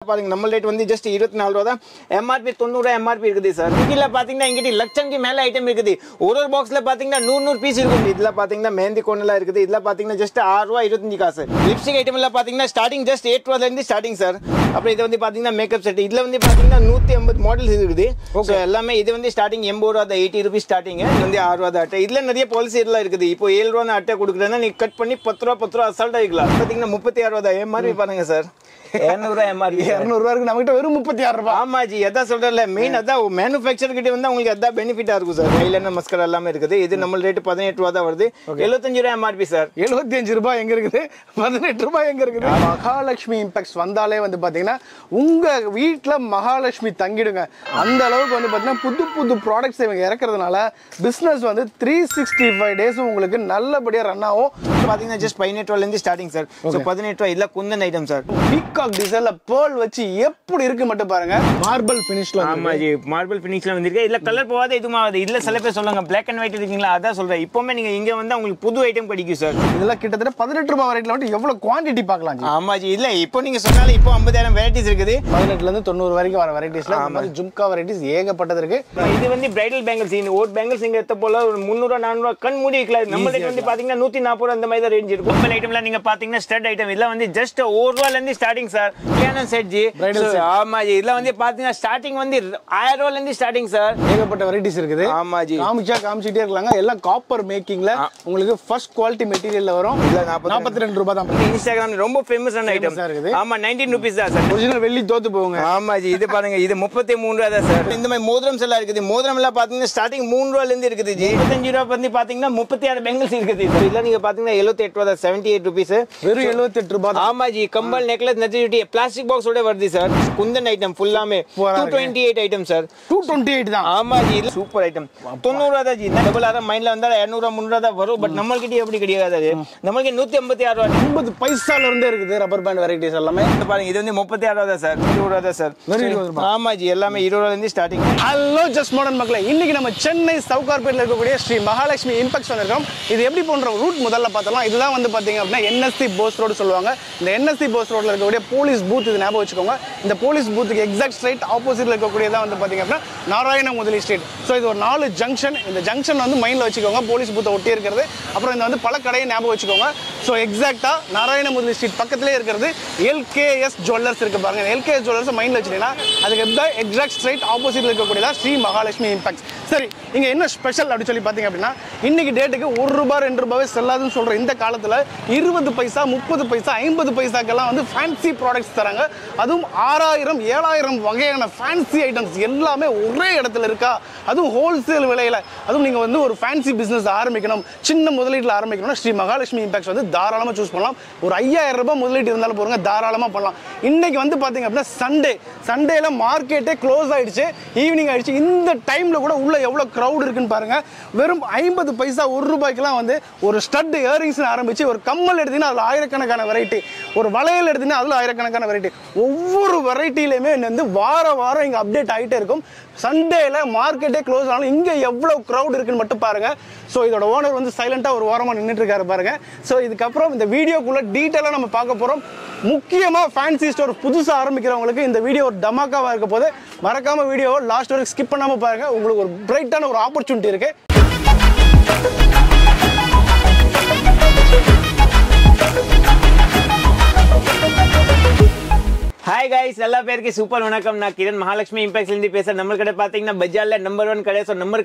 பாருங்க நம்ம ரேட் வந்து ஜஸ்ட் 24 ரூபா தான். எம்ஆர்பி 90 ரூபா எம்ஆர்பி இருக்குது சார். இதுல பாத்தீங்கன்னா இங்கிட்ட லட்சம்க்கு மேல ஐட்டம் இருக்குது. ஒரு பாக்ஸ்ல பாத்தீங்கன்னா 100 பீஸ் இருக்குது. இதுல பாத்தீங்கன்னா மெஹந்தி கோன்லாம் இருக்குது. இதுல பாத்தீங்கன்னா ஜஸ்ட் 6 ரூபா 25 காசு. லிப்ஸ்டிக் ஐட்டம் எல்லாம் பாத்தீங்கன்னா ஸ்டார்டிங் ஜஸ்ட் 8 ரூபால இருந்து ஸ்டார்டிங் சார். அப்புறம் இது வந்து பாத்தீங்கன்னா மேக்கப் செட். இதுல வந்து பாத்தீங்கன்னா 180 மாடல்ஸ் இருக்குது. சோ எல்லாமே இது வந்து ஸ்டார்டிங் 80 ரூபா 80 ரூபீஸ் ஸ்டார்டிங். இது வந்து 6 ரூபா அட்டை. இதுல நிறைய பாலிசி எல்லாம் இருக்குது. இப்போ 7 ரூபா அட்டை கொடுக்குறேன்னா நீ கட் பண்ணி 10 ரூபா அசால்ட்டா வைக்கலாம். பாத்தீங்கன்னா 36 ரூபா எம்ஆர்பி பாருங்க சார். 200 ரூபா எம்ஆர்பி 200 ரூபாய்க்கு நம்ம கிட்ட வெறும் 36 ரூபாய். ஆமா ஜி அதான் சொல்றேன்ல மெயின் அதான் மேனுஃபேக்சர் கிட்ட வந்து உங்களுக்கு அதான் பெனிஃபிட்டா இருக்கும் சார். ஐலைனர் மஸ்கரா எல்லாமே இருக்குது. இது நம்ம ரேட் 18 ரூபா தான் வருது. 75 ரூபாய் எம்ஆர்பி சார். 75 ரூபாய் எங்க இருக்குது? 18 ரூபாய் எங்க இருக்குது? மகாலட்சுமி இம்பாக்ட்ஸ் வந்தாலே வந்து பாத்தீங்கன்னா உங்க வீட்டுல மகாலட்சுமி தங்கிடுங்க. அந்த அளவுக்கு வந்து பாத்தீங்கன்னா புது புது ப்ராடக்ட்ஸ் இவங்க இறக்குறதுனால பிசினஸ் வந்து 365 டேஸ் உங்களுக்கு நல்லபடியா ரன் ஆகும். பாத்தீங்கன்னா ஜஸ்ட் 18 ரூபாயில இருந்து ஸ்டார்டிங் சார். சோ 18 ரூபாய் இல்ல குந்தன் ஐட்டம் சார். பீகாக் டிசைன்ல பேர்ல் வச்சு எப்படி இருக்கு மட்டும் பாருங்க. மார்பிள் ஃபினிஷ்ல. ஆமா ஜி மார்பிள் ஃபினிஷ்ல வந்திருக்கு. இதுல கலர் போகாத இதுமா இதுல சில பேர் சொல்லுங்க பிளாக் அண்ட் ஒயிட் இருக்கீங்களா அதான் சொல்றேன். இப்போமே நீங்க இங்க வந்து உங்களுக்கு புது ஐட்டம் கிடைக்கும் சார். இதெல்லாம் கிட்டத்தட்ட 18 ரூபாய் வரைக்கும் வந்து எவ்வளவு குவாண்டிட்டி பார்க்கலாம். ஆமா ஜி இல்ல இப்போ நீங்க சொன்னாலும் இப்போ 50,000 வெரைட்டிஸ் இருக்குது. 18ல இருந்து 90 வரைக்கும் வர வெரைட்டிஸ்ல இந்த மாதிரி ஜும்கா வெரைட்டிஸ் ஏகப்பட்டது இருக்கு. இது வந்து பிரைடல் பேங்கிள்ஸ். இந்த ஓட் பேங்கிள்ஸ் இங்க எத்த போல ஒரு 300 400 கண் மூடி வைக்கலாம். நம்ம ரேட் வந்து பாத்தீங்கன்னா 140 ரூபாய் அந்த மாதிரி தான் ரேஞ்ச் இருக்கும். கம்பல் ஐட்டம்ல நீங்க பாத்தீங்கன்னா ஸ்டட் ஐட்டம் இதெல்லாம் வந்து ஜஸ்ட் 1 ரூபாயில இருந்து ஸ்டார்டிங் சார். கேனன் செட் ஜி. ஆமா ஜி இதெல்லாம் வந்து பாத்தீங்கன்னா ஸ்டார்டிங் வந்து 1000 ரூபாயில இருந்து ஸ்டார்டிங் சார். ஏகப்பட்ட வெரைட்டிஸ் இருக்குது. ஆமா ஜி காமிச்சிட்டே இருக்காங்க. எல்லாம் காப்பர் மேக்கிங்ல உங்களுக்கு ஃபர்ஸ்ட் குவாலிட்டி மெட்டீரியல்ல வரும். 42 ரூபாய் தான். இன்ஸ்டாகிராம்ல ரொம்ப ஃபேமஸான ஐட்டம் சார் இருக்குது. ஆமா 19 ரூபீஸ் தான் சார். ஒரிஜினல் வெள்ளி தோத்து போகுங்க. ஆமா ஜி இது பாருங்க இது 33 ரூபாய் தான் சார். இந்த மாதிரி மோதிரம்ஸ் எல்லாம் இருக்குது. மோதிரம் எல்லாம் பாத்தீங்கன்னா ஸ்டார்டிங் 3 ரூபாயில இருந்து இருக்குது ஜி. 25 ரூபாய் வந்து பாத்தீங்கன்னா 36 பெங்கல்ஸ் இருக்குது. இல்ல நீங்க பாத்தீங்கன்னா 78 ரூபாய் தான். 78 ரூபீஸ் வெறும் 78 ரூபாய். ஆமா ஜி கம்பல் நெக்லஸ் நெஜிட்டி பிளாஸ்டிக் பாக்ஸ் ஓட வருது சார். குந்தன் ஐட்டம் ஃபுல்லாமே 228 ஐட்டம் சார். 228 தான். ஆமா ஜி சூப்பர் ஐட்டம். 90 ரூபாய் தான் ஜி. டபுள் ஆர மைண்ட்ல வந்தா 200 300 தான் வரும். பட் நம்ம கிட்ட எப்படி கிடையாது. நமக்கு 186 ரூபாய் 50 பைசால இருந்து இருக்குது ரப்பர் பேண்ட் வெரைட்டிஸ் எல்லாமே. பாருங்க இது வந்து 36 ரூபாய் தான் சார். 20 ரூபாய் தான் சார். ஆமா ஜி எல்லாமே 20 ரூபாயில இருந்து ஸ்டார்டிங். ஹலோ ஜஸ்ட் மாடர்ன் மக்களே, இன்னைக்கு நம்ம சென்னை சவுகார்பேட்ல இருக்கக்கூடிய ஸ்ரீ மகாலட்சுமி இம்பாக்ட்ஸ் வந்திருக்கோம். இது எப்படி போன்ற ரூட் முதல்ல பார்த்தலாம். இதுதான் வந்து பாத்தீங்க அப்படின்னா என்எஸ்சி போஸ் ரோடு சொல்லுவாங்க. இந்த என்எஸ்சி போஸ் ரோட்ல இருக்கக்கூடிய போலீஸ் பூத் இது ஞாபகம் வச்சுக்கோங்க. இந்த போலீஸ் பூத்துக்கு எக்ஸாக்ட் ஸ்ட்ரைட் ஆப்போசிட்ல இருக்கக்கூடியதான் வந்து பாத்தீங்க அப்படின்னா நாராயண முதலி ஸ்ட்ரீட். ஸோ இது ஒரு 4 ஜங்ஷன். இந்த ஜங்ஷன் வந்து மைண்ட்ல வச்சுக்கோங்க. போலீஸ் பூத்தை ஒட்டி இருக்கிறது. அப்புறம் இந்த வந்து பல கடையை ஞாபகம் வச்சுக்கோங்க. ஸோ எக்ஸாக்டா நாராயண முதலி ஸ்ட்ரீட் பக்கத்திலே இருக்கிறது எல்கேஎஸ் ஜுவல்லர்ஸ் இருக்கு பாருங்க. எல்கேஎஸ் ஜுவல்லர்ஸ் மைண்ட்ல வச்சுட்டீங்கன்னா அதுக்கு எக்ஸாக்ட் ஸ்ட்ரைட் ஆப்போசிட்ல இருக்கக்கூடியதான் ஸ்ரீ மகாலட்சுமி இம்பாக்ட்ஸ். சரி இங்க என்ன ஸ்பெஷல் அப்படின்னு சொல்லி பாத்தீங்க அப்படின்னா இன்னைக்கு டேட்டுக்கு 1 ரூபாய் 2 ரூபாய் செல்லாதுன்னு சொல்ற இந்த காலத்துல 20 பைசா 30 பைசா 50 பைசாக்கெல்லாம் வந்து ஃபேன்சி ப்ராடக்ட்ஸ் தராங்க. அதுவும் 6000 7000 வகையான ஃபேன்சி ஐட்டம்ஸ் எல்லாமே ஒரே இடத்துல இருக்கா. அதுவும் ஹோல்சேல் விலையில. அதுவும் நீங்க வந்து ஒரு ஃபேன்சி பிசினஸ் ஆரம்பிக்கணும், சின்ன முதலீட்டில் ஆரம்பிக்கணும்னா ஸ்ரீ மகாலட்சுமி இம்பாக்ட்ஸ் வந்து தாராளமா சூஸ் பண்ணலாம். ஒரு 5000 ரூபாய் முதலீட்டு இருந்தாலும் போறங்க தாராளமா பண்ணலாம். இன்னைக்கு வந்து பாத்தீங்க அப்படின்னா சண்டேல மார்க்கெட்டே க்ளோஸ் ஆயிடுச்சு. ஈவினிங் ஆயிடுச்சு. இந்த டைம்ல கூட உள்ள எவ்வளவு கிரவுட் இருக்குன்னு பாருங்க. வெறும் 50 பைசா 1 ரூபாய்க்குலாம் வந்து ஒரு ஸ்டட் இயரிங்ஸ் ஆரம்பிச்சு ஒரு கம்மல் எடுத்தீங்கன்னா அதுல ஆயிரக்கணக்கான வெரைட்டி, ஒரு வளையல் எடுத்தீங்கன்னா அதுல ஆயிரக்கணக்கான வெரைட்டி, ஒவ்வொரு வெரைட்டிலுமே வந்து வாரம் இங்க அப்டேட் ஆகிட்டே இருக்கும். சண்டேல மார்க்கெட்டே க்ளோஸ் ஆனாலும் இங்க எவ்வளவு கிரவுட் இருக்குன்னு மட்டும் பாருங்க. ஸோ இதோட ஓனர் வந்து சைலண்டா ஒரு வாரமா நின்றுட்டு இருக்காரு பாருங்க. ஸோ இதுக்கப்புறம் இந்த வீடியோக்குள்ள டீட்டெயிலாக நம்ம பார்க்க போறோம். முக்கியமா ஃபேன்சி ஸ்டோர் புதுசா ஆரம்பிக்கிறவங்களுக்கு இந்த வீடியோ ஒரு டமாக்காவா இருக்க போது மறக்காம வீடியோ லாஸ்ட் வரைக்கும் ஸ்கிப் பண்ணாம பாருங்க. உங்களுக்கு ஒரு பிரைட்டான ஒரு ஆப்பர்ச்சுனிட்டி இருக்கு. ஹாய் கைஸ் எல்லா பேருக்கு சூப்பர் வணக்கம். நான் கிரண் மகாலட்சுமி இம்பாக்ட்ல இருந்து பேசுறேன். நம்ம கடை பாத்தீங்கன்னா பஜார்ல நம்பர் 1 கடை. ஸோ நம்பர்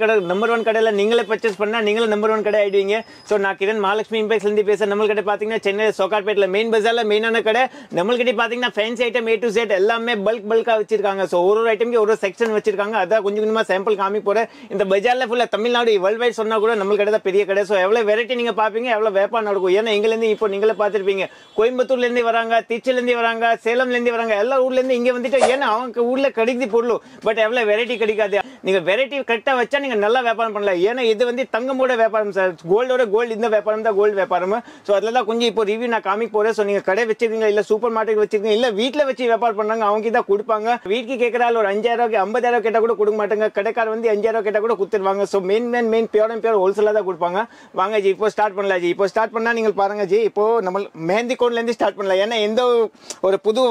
1 கடையில நீங்களே பர்ச்சேஸ் பண்ணா நீங்களும் நம்பர் 1 கடை ஆயிடுவீங்க. ஸோ நான் கிரண் மகாலட்சுமி இம்பாக்ட்ல இருந்து பேசுறேன். நம்ம கடை பாத்தீங்கன்னா சென்னை சோகார்பேட்ல மெயின் பஜார்ல மெயினான கடை. நம்ம கிட்ட பாத்தீங்கன்னா fancy item A to Z எல்லாமே பல்கா வச்சிருக்காங்க. ஸோ ஒரு ஐட்டம்க்கு ஒரு செக்ஷன் வச்சிருக்காங்க. அதான் கொஞ்சம் கொஞ்சமா சாம்பிள் காமிக்க போறேன். இந்த பஜார்ல ஃபுல்லா தமிழ்நாடு வேர்ல்ட் வைட் சொன்னா கூட நம்ம கடை தான் பெரிய கடை. ஸோ எவ்வளவு வெரைட்டி நீங்க பாப்பீங்க, எவ்வளவு வியாபாரம் நடக்கும். ஏன்னா எங்கல இருந்து இப்போ நீங்களே பாத்திருப்பீங்க கோயம்புத்தூர்ல இருந்து வராங்க, திருச்சில இருந்து வராங்க, சேலம்ல இருந்து வராங்க, எல்லா ஊர்ல இருந்து இங்க வந்துட்டு ஏன்னா அவங்க ஊர்ல கிடைக்குது பொருள். பட் எவ்வளவு வெரைட்டி கிடைக்காது. நீங்க வெரைட்டி கரெக்டா வச்சா நீங்க நல்லா வியாபாரம் பண்ணலாம். ஏன்னா இது வந்து தங்கமோட வியாபாரம் சார், கோல்டோட கோல்டு இந்த வியாபாரம் தான் கோல்டு வியாபாரம். ஸோ அதில் தான் கொஞ்சம் இப்போ ரிவ்யூ நான் காமிக்க போறேன். ஸோ நீங்க கடை வச்சிருக்கீங்க இல்ல சூப்பர் மார்க்கெட் வச்சிருக்கீங்க இல்ல வீட்டில் வச்சு வியாபாரம் பண்ணாங்க அவங்க தான் கொடுப்பாங்க. வீட்டுக்கு கேட்கறாள் ஒரு 5000 50,000 கேட்டா கூட கொடுக்க மாட்டாங்க. கடைக்கார வந்து 5000 கேட்டா கூட கொடுத்துருவாங்க. So main pure and pure ஹோல்சேலாக தான் கொடுப்பாங்க. வாங்க ஜி இப்போ ஸ்டார்ட் பண்ணலாம் ஜி. இப்போ ஸ்டார்ட் பண்ணா நீங்கள் பாருங்க ஜி, இப்போ நம்ம மெஹந்தி கோன்லேருந்து ஸ்டார்ட் பண்ணலாம். ஏன்னா எந்த ஒரு புது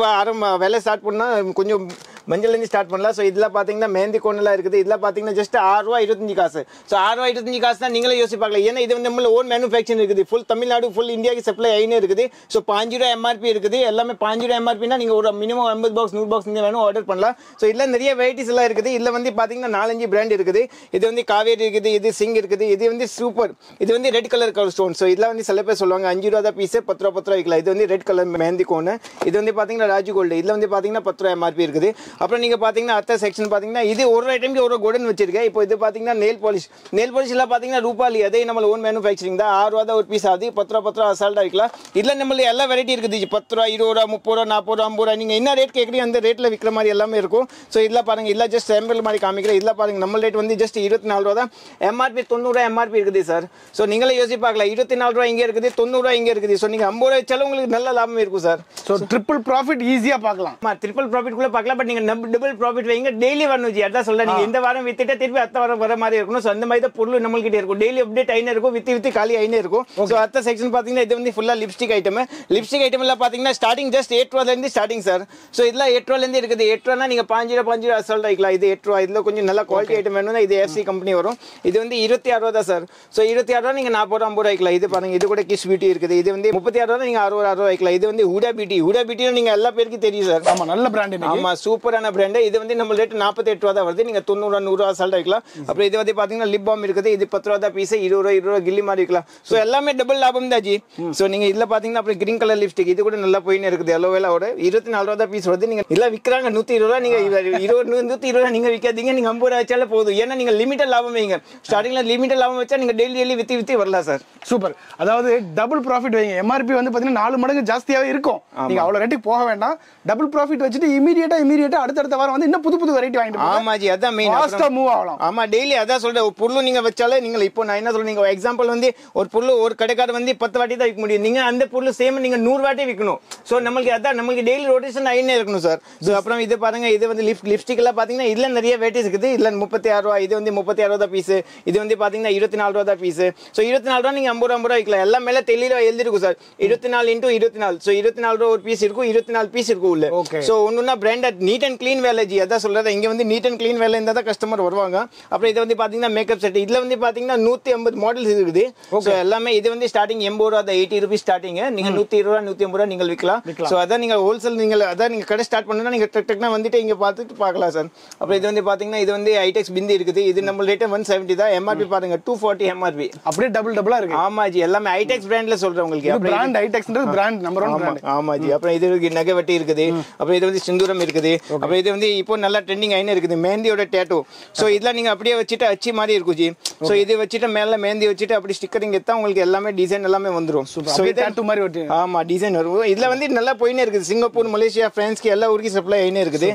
வேலை ஸ்டார்ட் பண்ணா கொஞ்சம் மஞ்சள்லேருந்து ஸ்டார்ட் பண்ணலாம். ஸோ இதில் பார்த்தீங்கன்னா மெஹந்தி கோன்லாம் இருக்குது. இதில் பார்த்தீங்கன்னா ஜஸ்ட் ₹6.25. ஸோ ₹6.25 தான் நீங்களே யோசிப்பாங்க. ஏன்னா இது வந்து நம்மள ஓன் மேனுஃபேக்சரிங் இருக்குது. ஃபுல் தமிழ்நாடு ஃபுல் இந்தியாவுக்கு சப்ளை ஆகினே இருக்குது. ஸோ ₹5 MRP இருக்குது. எல்லாமே ₹5 MRPனா நீங்கள் ஒரு மினிமம் 50 பாக்ஸ் 100 பாக்ஸ் நீங்கள் வேணும் ஆர்டர் பண்ணலாம். ஸோ இதில் நிறைய வெரைட்டிஸ் எல்லாம் இருக்குது. இதில் வந்து பார்த்தீங்கன்னா 4-5 பிராண்ட் இருக்குது. இது வந்து காவேரி இருக்குது, இது சிங் இருக்குது, இது வந்து சூப்பர், இது வந்து ரெட் கலர் ஸ்டோன். ஸோ இதெல்லாம் வந்து சில பேர் சொல்லுவாங்க ₹5 தான் பீஸ், ₹10 விற்கலாம். இது வந்து ரெட் கலர் மெஹந்தி கோன். இது வந்து பார்த்தீங்கன்னா ராஜு கோல்டு. இதில் வந்து பார்த்தீங்கன்னா ₹10 MRP இருக்குது. அப்புறம் நீங்கள் பார்த்தீங்கன்னா அடுத்த செக்ஷன் பார்த்தீங்கன்னா இது ஒரு ஐட்டம்க்கு ஒரு கோல்டன் வச்சிருக்கேன். இப்போ இது பார்த்தீங்கன்னா நெயில் பாலிஷ் எல்லாம் பார்த்தீங்கன்னா ரூபாலி, அதே நம்ம ஓன் மேனுஃபேக்சரிங் தான். ₹6 தான் ஒரு பீஸ் ஆகுது. ₹10 அசால்ட்டாக விற்கலாம். இதில் நம்மளுக்கு எல்லா வெரைட்டி இருக்குது. ₹10, ₹20, ₹30, ₹40, ₹50 நீங்கள் என்ன ரேட் கேட்குறீங்க அந்த ரேட்டில் விற்கிற மாதிரி எல்லாமே இருக்கும். ஸோ இதில் பாருங்க, இல்லை ஜஸ்ட் சாம்பிள் மாதிரி காமிக்கிறேன். இதில் பாருங்க நம்ம ரேட் வந்து ஜஸ்ட் ₹24 தான். MRP ₹90 MRP இருக்குது சார். ஸோ நீங்களே யோசிப்பாக்கலாம், ₹24 இங்கே இருக்குது, ₹90 இங்கே இருக்குது. ஸோ நீங்கள் ₹50 வச்சாலும் உங்களுக்கு நல்ல லாபம் இருக்கும் சார். ஸோ ட்ரிபிள் ப்ராஃபிட் ஈஸியாக பார்க்கலாம். ட்ரிபிள் ப்ராஃபிட் கூட பார்க்கலாம். பட் நீங்கள் டபுள் ப்ராஃபிட் வைங்க. டெய்லி வரணும் ஜி, அதான் சொல்ல. நீங்கள் இந்த வாரம் வித்துட்டு திருப்பி அடுத்த வாரம் வர மாதிரி இருக்கணும். ஸோ அந்த மாதிரி தான் பொருள் நம்மள்கிட்ட இருக்கும். டெய்லி அப்டேட் ஆயினே இருக்கும், வித்து காலி ஆயினே இருக்கும். ஸோ அடுத்த செக்ஷன் பார்த்தீங்கன்னா இது வந்து ஃபுல்லாக லிப்ஸ்டிக் ஐட்டம். லிப்ஸ்டிக் ஐட்டம் எல்லாம் பார்த்தீங்கன்னா starting just ₹8 starting sir. So இதெல்லாம் ₹8 இருக்குது. ₹8 நீங்கள் ₹5 அசால்ட் ஆகிக்கலாம். இது ₹8. இதில் கொஞ்சம் நல்ல குவாலிட்டி ஐட்டம் வேணும்னா இது FC கம்பெனி வரும். இது வந்து ₹26 தான் சார். ஸோ ₹26 நீங்கள் ₹40, ₹50 ஆகிக்கலாம். இது பாருங்க, இது கூட கிஸ் பியூட்டி இருக்குது. இது வந்து ₹36 நீங்கள் ₹60 ஆகிக்கலாம். இது வந்து ஹுடா பியூட்டி நீங்கள் எல்லா பேருக்கும் தெரியும் சார். ஆமாம், நல்ல பிராண்ட். ஆமாம், சூப்பரான பிராண்டு. இது வந்து நம்ம ரேட் ₹48 தான் வருது. நீங்கள் 90, 100 அசால்ட் ஆகிக்கலாம். அப்புறம் இது வந்து பார்த்தீங்கன்னா லிப் பாம் இருக்குது. இது ₹10 தான் பீஸ், ₹20 கில்லி மாதிரி இருக்கலாம். ஸோ எல்லாமே டபுள் லாபம் தான் ஜி. ஸோ நீங்கள் இதில் பார்த்தீங்கன்னா அப்புறம் கிரீன் கலர் லிப்ஸ்டிக் இது கூட நல்லா போயின்னு இருக்குது. எல்லோவேலாவோட ₹24 தான் பீஸ் வருது. நீங்கள் எல்லாம் விற்கிறாங்க ₹120. நீங்கள் ₹120 நீங்கள் விற்காதீங்க. நீங்கள் ₹50 வச்சாலே போதும். ஏன்னா நீங்கள் லிமிட்டட் லாபம் வைங்க. ஸ்டார்டிங்கில் லிமிட்டட் லாபம் வச்சா நீங்கள் டெய்லி வித்தி வரலாம் சார். சூப்பர். அதாவது டபுள் ப்ராஃபிட் வைங்க. MRP வந்து பார்த்தீங்கன்னா 4 மடங்கு ஜாஸ்தியாகவே இருக்கும். நீங்கள் அவ்வளோ ரேட்டுக்கு போக வேண்டாம். டபுள் ப்ராஃபிட் வச்சுட்டு இமீடியட்டா அடுத்த வாரம் வந்து இன்னும் புது வெரைட்டி வாங்கிட்டு. ஆமா ஜி, அதான் மெயின். ஃபாஸ்டா மூவ் ஆகலாம். ஆமா, டெய்லி அதான் சொல்றேன். ஒரு பொருள் நீங்க வச்சாலே நீங்கள் இப்போ நான் என்ன சொல்றேன், நீங்க எக்ஸாம்பிள் வந்து ஒரு பொருள் ஒரு கடைக்காரர் வந்து 10 வாட்டி தான் விற்க முடியும். நீங்க அந்த பொருள் சேம் நீங்க 100 வாட்டி விற்கணும். ஸோ நம்மளுக்கு டெய்லி ரொட்டேஷன் ஆயினே இருக்கணும் சார். ஸோ அப்புறம் இது பாருங்க, இது வந்து லிப்ஸ்டிக் எல்லாம் பாத்தீங்கன்னா இதுல நிறைய வெரைட்டிஸ் இருக்குது. இதுல ₹36, இது வந்து ₹36 தான் பீஸ். இது வந்து பாத்தீங்கன்னா ₹24 தான் பீஸ். ஸோ ₹24 நீங்க ₹50 விற்கலாம். எல்லாம் மேல தெளிவா எழுதிருக்கும் சார். 24 × 24. ஸோ ₹24 ஒரு பீஸ் இருக்கும், 24 பீஸ் இருக்கும் உள்ள. ஸோ ஒன்னுன்னா பிராண்டட் நீட் அண்ட் கிளீன் வேலை ஜி, அதான் சொல்றது. இங்க வந்து நீட் அண்ட் கிளீன் வேலை இருந்தால் தான் கஸ்டமர் வருவாங்க. அப்புறம் இது வந்து பாத்தீங்கன்னா மேக்கப் செட். இதுல வந்து பாத்தீங்கன்னா 150 மாடல்ஸ் இருக்குது. ஸோ எல்லாமே இது வந்து ஸ்டார்டிங் ₹80 தான், ₹80 ஸ்டார்டிங். நீங்க ₹120, ₹150 நீங்கள் விற்கலாம். ஸோ அதான் நீங்க ஹோல்சேல் நீங்க கடை ஸ்டார்ட் பண்ணா நீங்க டக்குனா வந்துட்டு இங்க பார்த்துட்டு பார்க்கலாம் சார். அப்புறம் இது வந்து பாத்தீங்கன்னா இது வந்து ஐடெக்ஸ் பிந்தி இருக்குது. இது நம்ம ரேட் 170 தான். MRP பாருங்க 240 MRP. அப்படியே டபுளா இருக்கு. ஆமா ஜி, எல்லாமே ஐடெக்ஸ் பிராண்ட்ல சொல்றேன் உங்களுக்கு. பிராண்ட் ஐடெக்ஸ்ன்றது பிராண்ட் நம்பர் 1 பிராண்ட். ஆமா ஜி. அப்புறம் இது நகைவட்டி இருக்குது. அப்புறம் இது வந்து சிந்தூரம் இருக்குது. அப்புறம் இது வந்து இப்போ நல்லா ட்ரெண்டிங் ஆயினே இருக்குது, மெஹந்தியோட டேட்டூ. ஸோ இதெல்லாம் நீங்க அப்படியே வச்சுட்டு அச்சு மாதிரி இருக்கும் ஜி. ஸோ இது வச்சுட்டு மேல மெஹந்தி வச்சுட்டு அப்படி ஸ்டிக்கரிங் எடுத்தா உங்களுக்கு எல்லாமே டிசைன் எல்லாமே வந்துடும். ஸோ இது டேட்டூ மாதிரி ஒட்டி. ஆமா, டிசைன் வரும். இதுல வந்து நல்லா போயினே இருக்குது. சிங்கப்பூர், மலேசியா, பிரான்ஸ்க்கு எல்லா ஊருக்கு சப்ளை ஆயினே இருக்குது.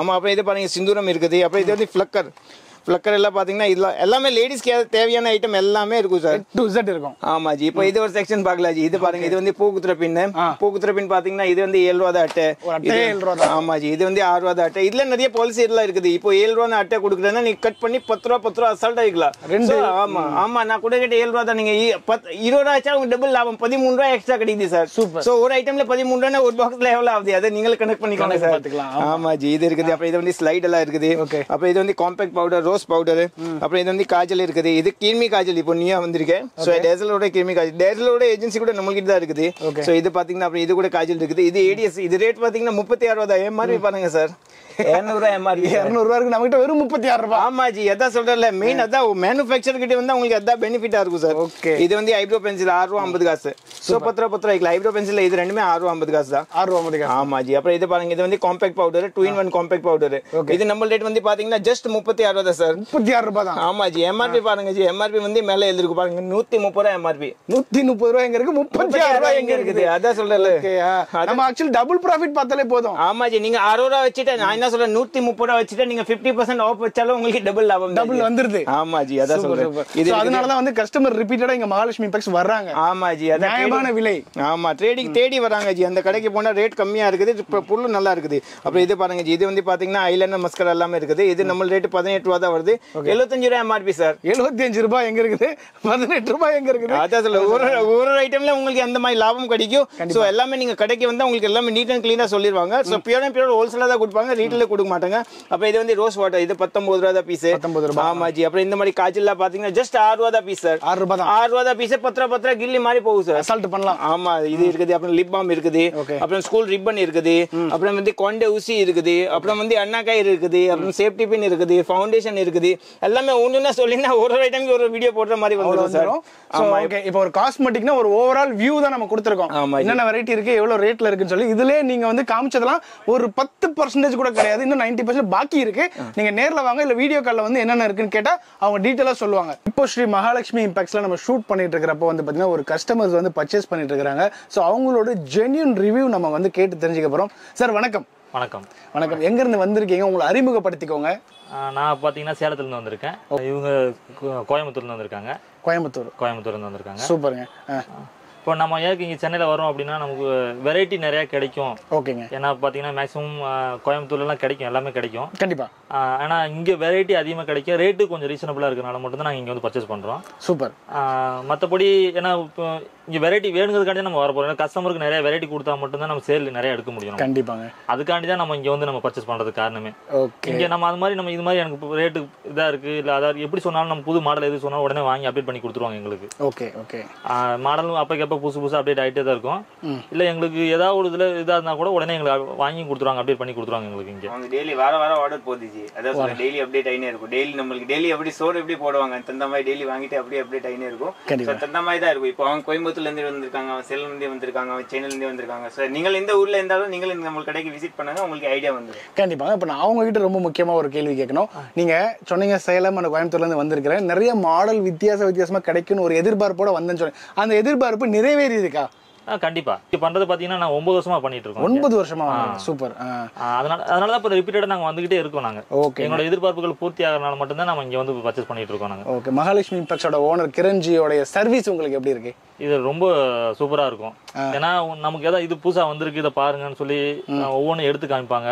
ஆமா, அப்புறம் இது பாருங்க சிந்தூரம் இருக்குது. அப்புறம் இது வந்து ஃபிளக்கர் எல்லாம் பாத்தீங்கன்னா இதெல்லாம் எல்லாமே லேடிஸ்க்கு தேவையான ஐட்டம் எல்லாமே இருக்கும் சார். டு செட் இருக்கும். ஆமா ஜி. இப்போ இது ஒரு செக்ஷன் பார்க்கலாம் ஜி. இது பாருங்க, இது வந்து பூக்குத்துற பின் பாத்தீங்கன்னா இது வந்து ₹7 அட்டை. ஆமா ஜி. இது வந்து ₹6 அட்டை. இதுல நிறைய பாலிசி எல்லாம் இருக்குது. இப்போ ₹7 அட்டை கொடுக்குறேன்னா நீங்க கட் பண்ணி ₹10 அசால்ட் ஆகிக்கலாம். ஆமா, நான் கூட கிட்ட ₹7 தான். நீங்க ₹20 ஆச்சா உங்களுக்கு டபுள் லாபம், ₹13 எக்ஸ்ட்ரா கிடைக்குது சார். சூப்பர். சோ ஒரு ஐட்டம்ல ₹13 ஒரு பாக்ஸ்ல எவ்வளவு ஆகுது அதை நீங்களே கனெக்ட் பண்ணிக்கலாம் சார். ஆமா ஜி. இது இருக்குது. அப்புறம் இது வந்து ஸ்லைட் எல்லாம் இருக்குது. அப்புறம் இது வந்து காம்பேக்ட் பவுடர், ரோஸ் பவுடர். அப்புறம் இது வந்து காஜல் இருக்குது. இது கிருமி காஜல் இப்போ நியூவா வந்திருக்கு. சோ டேசலோட கிருமி காஜல், டேசலோட ஏஜென்சி கூட நம்மகிட்ட தான் இருக்குது. சோ இது பாத்தீங்கன்னா அப்புறம் இது கூட காஜல் இருக்குது. இது ADS. இது ரேட் பாத்தீங்கன்னா ₹36 தான். MRP பாருங்க சார், ₹200 MRP. ₹200 நம்ம கிட்ட வெறும் ₹36. ஆமா ஜி, அதான் சொல்றேன். மெயின் அதான் மேனுஃபேக்சர் கிட்ட வந்து உங்களுக்கு அதான் பெனிஃபிட்டா இருக்கும் சார். இது வந்து ஐப்ரோ பென்சில் ₹6.50. சோ ₹10 வைக்கலாம். ஐப்ரோ பென்சில் இது ரெண்டுமே ₹6.50 தான். ₹6.50. ஆமா ஜி. அப்புறம் இது பாருங்க, இது வந்து compact powder, 2-in-1 compact powder. இது நம்ம ரேட் வந்து பாத்தீங்கன்னா ஜஸ்ட் ₹36 தான் சார். ₹36 தான். ஆமா ஜி. MRP பாருங்க ஜி, MRP வந்து மேல எழுதிருக்கு பாருங்க, ₹130 MRP. ₹130 எங்க இருக்கு, ₹36 எங்க இருக்குது. அதான் சொல்றேன். நம்ம ஆக்சுவலி டபுள் ப்ராஃபிட் பார்த்தாலே போதும். ஆமா ஜி. நீங்க ₹60 வச்சுட்டு நான் என்ன என்ன சொல்ற 130 ரூபா வச்சுட்டு நீங்க 50% ஆஃப் வச்சாலும் உங்களுக்கு டபுள் வந்துருது. ஆமா ஜி, அதான் சொல்றேன். இது அதனாலதான் வந்து கஸ்டமர் ரிப்பீட்டடா இங்க மகாலட்சுமி இம்பெக்ஸ் வர்றாங்க. ஆமா ஜி, அதான் நியாயமான விலை. ஆமா, ட்ரேடிங் தேடி வராங்க ஜி. அந்த கடைக்கு போனா ரேட் கம்மியா இருக்குது, பொருள் நல்லா இருக்குது. அப்புறம் இது பாருங்க ஜி, இது வந்து பாத்தீங்கன்னா ஐலைனர் மஸ்கரா எல்லாமே இருக்குது. இது நம்ம ரேட் 18 ரூபா தான் வருது. 75 ரூபாய் எம்ஆர்பி சார். 75 ரூபாய் எங்க இருக்குது, 18 ரூபாய் எங்க இருக்குது? அதான் சொல்ல ஒரு ஐட்டம்ல உங்களுக்கு அந்த மாதிரி லாபம் கிடைக்கும். சோ எல்லாமே நீங்க கடைக்கு வந்தா உங்களுக்கு எல்லாமே நீட் அண்ட் கிளீனா சொல்லிடுவாங்க. சோ பியூர் அண்ட் பியூர் ஹோல்சேலா தான் கொடுப்பாங்க, ரீட்டைல கொடுக்க மாட்டாங்க. அப்ப இது வந்து ரோஸ் வாட்டர், இது 19 ரூபா தான் பீஸ். 19 ரூபாய். ஆமா ஜி. அப்புறம் இந்த மாதிரி காய்ச்சல்லாம் பாத்தீங்கன்னா ஜஸ்ட் 6 ரூபா தான் பீஸ் சார். 6 ரூபாய் தான். 6 ரூபா தான் பீஸ். 10 ரூபா கில்லி மாதிரி போகும் சார். அசால்ட் பண்ணலாம். ஆமா, இது இருக்குது. அப்புறம் லிப் பாம் இருக்குது. அப்புறம் ஸ்கூல் ரிப்பன் இருக்குது. அப்புறம் வந்து கொண்டை ஊசி இருக்குது. அப்புறம் வந்து அண்ணாக்காய் இருக்குது. அப்புறம் சேஃப்டி பின் இருக்குது. ஃபவுண்டேஷன் இருக்குது. எல்லாமே ஒண்ணுன்னா சொல்லினா ஒரு ஐட்டம்க்கு ஒரு வீடியோ போடுற மாதிரி வந்துரும் சார். ஓகே, இப்போ ஒரு காஸ்மெட்டிக்னா ஒரு ஓவரால் வியூ தான் நம்ம கொடுத்திருக்கோம். என்னென்ன வெரைட்டி இருக்கு, எவ்வளவு ரேட்ல இருக்குன்னு சொல்லி. இதுலயே நீங்க வந்து காமிச்சதெல்லாம் ஒரு 10% கூட கிடையாது. இன்னும் 90% பாக்கி இருக்கு. நீங்க நேர்ல வாங்க, இல்ல வீடியோ கால்ல வந்து என்னென்ன இருக்குன்னு கேட்டா அவங்க டீடைலா சொல்லுவாங்க. இப்போ ஸ்ரீ மகாலட்சுமி இம்பெக்ஸ்ல நம்ம ஷூட் பண்ணிட்டு இருக்கிறப்போ வந்து பாத்தீங்கன்னா ஒரு கஸ்டமர்ஸ் வந்து பர்ச்சேஸ் பண்ணிட்டு இருக்காங்க. சோ அவங்களோட ஜென்யூன் ரிவ்யூ நம்ம வந்து கேட்டு தெரிஞ்சுக்க போறோம். சார் வணக்கம். வணக்கம். வணக்கம். எங்க இருந்து வந்திருக்கீங்க, உங்களை அறிமுகப்படுத்திக்கோங்க. நான் பாத்தீங்கன்னா சேலத்துல இருந்து வந்திருக்கேன். இவங்க கோயம்புத்தூர்ல இருந்து வந்திருக்காங்க. கோயம்புத்தூர்ல இருந்து வந்திருக்காங்க. சூப்பருங்க. இப்போ நம்ம ஏன் இங்க சென்னையில வரோம் அப்படின்னா நமக்கு வெரைட்டி நிறைய கிடைக்கும். ஓகேங்க. ஏன்னா பாத்தீங்கன்னா மேக்ஸிமம் கோயம்புத்தூர்ல எல்லாம் கிடைக்கும், எல்லாமே கிடைக்கும் கண்டிப்பா. ஆனா இங்க வெரைட்டி அதிகமா கிடைக்கும், ரேட்டு கொஞ்சம் ரீசனபிளா இருக்கனால மட்டும் தான் நாங்க இங்க வந்து பர்ச்சேஸ் பண்றோம். சூப்பர். மத்தபடி ஏன்னா இங்க வெரைட்டி வேணுங்கிறதுக்காண்டி நம்ம வர போறோம். கஸ்டமருக்கு நிறைய வெரைட்டி கொடுத்தா மட்டும் தான் நம்ம சேல் நிறைய எடுக்க முடியும். கண்டிப்பாங்க. அதுக்காண்டி தான் நம்ம இங்க வந்து நம்ம பர்ச்சேஸ் பண்றதுக்கு காரணமே. ஓகே. இங்க நம்ம அது மாதிரி நம்ம இது மாதிரி எனக்கு ரேட்டு இதா இருக்கு இல்ல அதாவது எப்படி சொன்னாலும் நம்ம புது மாடல் எது சொன்னாலும் உடனே வாங்கி அப்டேட் பண்ணி கொடுத்துருவாங்க எங்களுக்கு. Okay okay. மாடலும் அப்பக்கப்ப புதுசு அப்டேட் ஆகிட்டே தான் இருக்கும். இல்ல எங்களுக்கு ஏதாவது ஒரு இதுல இதா இருந்தா கூட உடனே எங்களுக்கு வாங்கி கொடுத்துருவாங்க, அப்டேட் பண்ணி கொடுத்துருவாங்க எங்களுக்கு. இங்க டெய்லி வார ஆர்டர் போகுது. அதாவது டெய்லி அப்டேட் ஆயினே இருக்கும். டெய்லி நம்மளுக்கு டெய்லி எப்படி சோறு எப்படி போடுவாங்க அந்த மாதிரி டெய்லி வாங்கிட்டு அப்படியே அப்டேட் ஆயினே இருக்கும். அந்த மாதிரி தான் இருக்கும். இப்போ அவங்க கோயம்புத்தூர்ல இருந்து வந்திருக்காங்க, சேலம் இருந்து வந்திருக்காங்க, சென்னையில இருந்து வந்திருக்காங்க. சார் நீங்கள் இந்த ஊர்ல இருந்தாலும் நீங்கள் நம்ம கடைக்கு விசிட் பண்ணாங்க, உங்களுக்கு ஐடியா வந்துடும். கண்டிப்பாங்க. இப்போ நான் அவங்க கிட்ட ரொம்ப முக்கியமா ஒரு கேள்வி கேட்கணும். நீங்க சொன்னீங்க சேலம் அந்த கோயம்புத்தூர்ல இருந்து வந்திருக்கிறேன், நிறைய மாடல் வித்தியாசமா கிடைக்கும்னு ஒரு எதிர்பார்ப்போட வந்தேன்னு சொன்னேன். அந்த எதிர்பார்ப்பு நிறைவேறி இருக்கா? கண்டிப்பா. இது பண்றது பாத்தீங்கன்னா நான் 9 வருஷமா பண்ணிட்டு இருக்கோம். 9 வருஷமா? சூப்பர். அதனாலதான் இப்ப ரிப்பீட்டடா நாங்க வந்துகிட்டே இருக்கோம். நாங்க எங்களோட எதிர்பார்ப்புகள் பூர்த்தி ஆகிறனால மட்டும் தான் நம்ம இங்க வந்து பர்ச்சேஸ் பண்ணிட்டு இருக்கோம். நாங்க ஓகே. மகாலட்சுமி இம்பெக்ஸோட ஓனர் கிரண்ஜியோட சர்வீஸ் உங்களுக்கு எப்படி இருக்கு? இது ரொம்ப சூப்பரா இருக்கும். ஏன்னா நமக்கு ஏதாவது இது புதுசா வந்திருக்கு இதை பாருங்கன்னு சொல்லி ஒவ்வொன்றும் எடுத்து காமிப்பாங்க.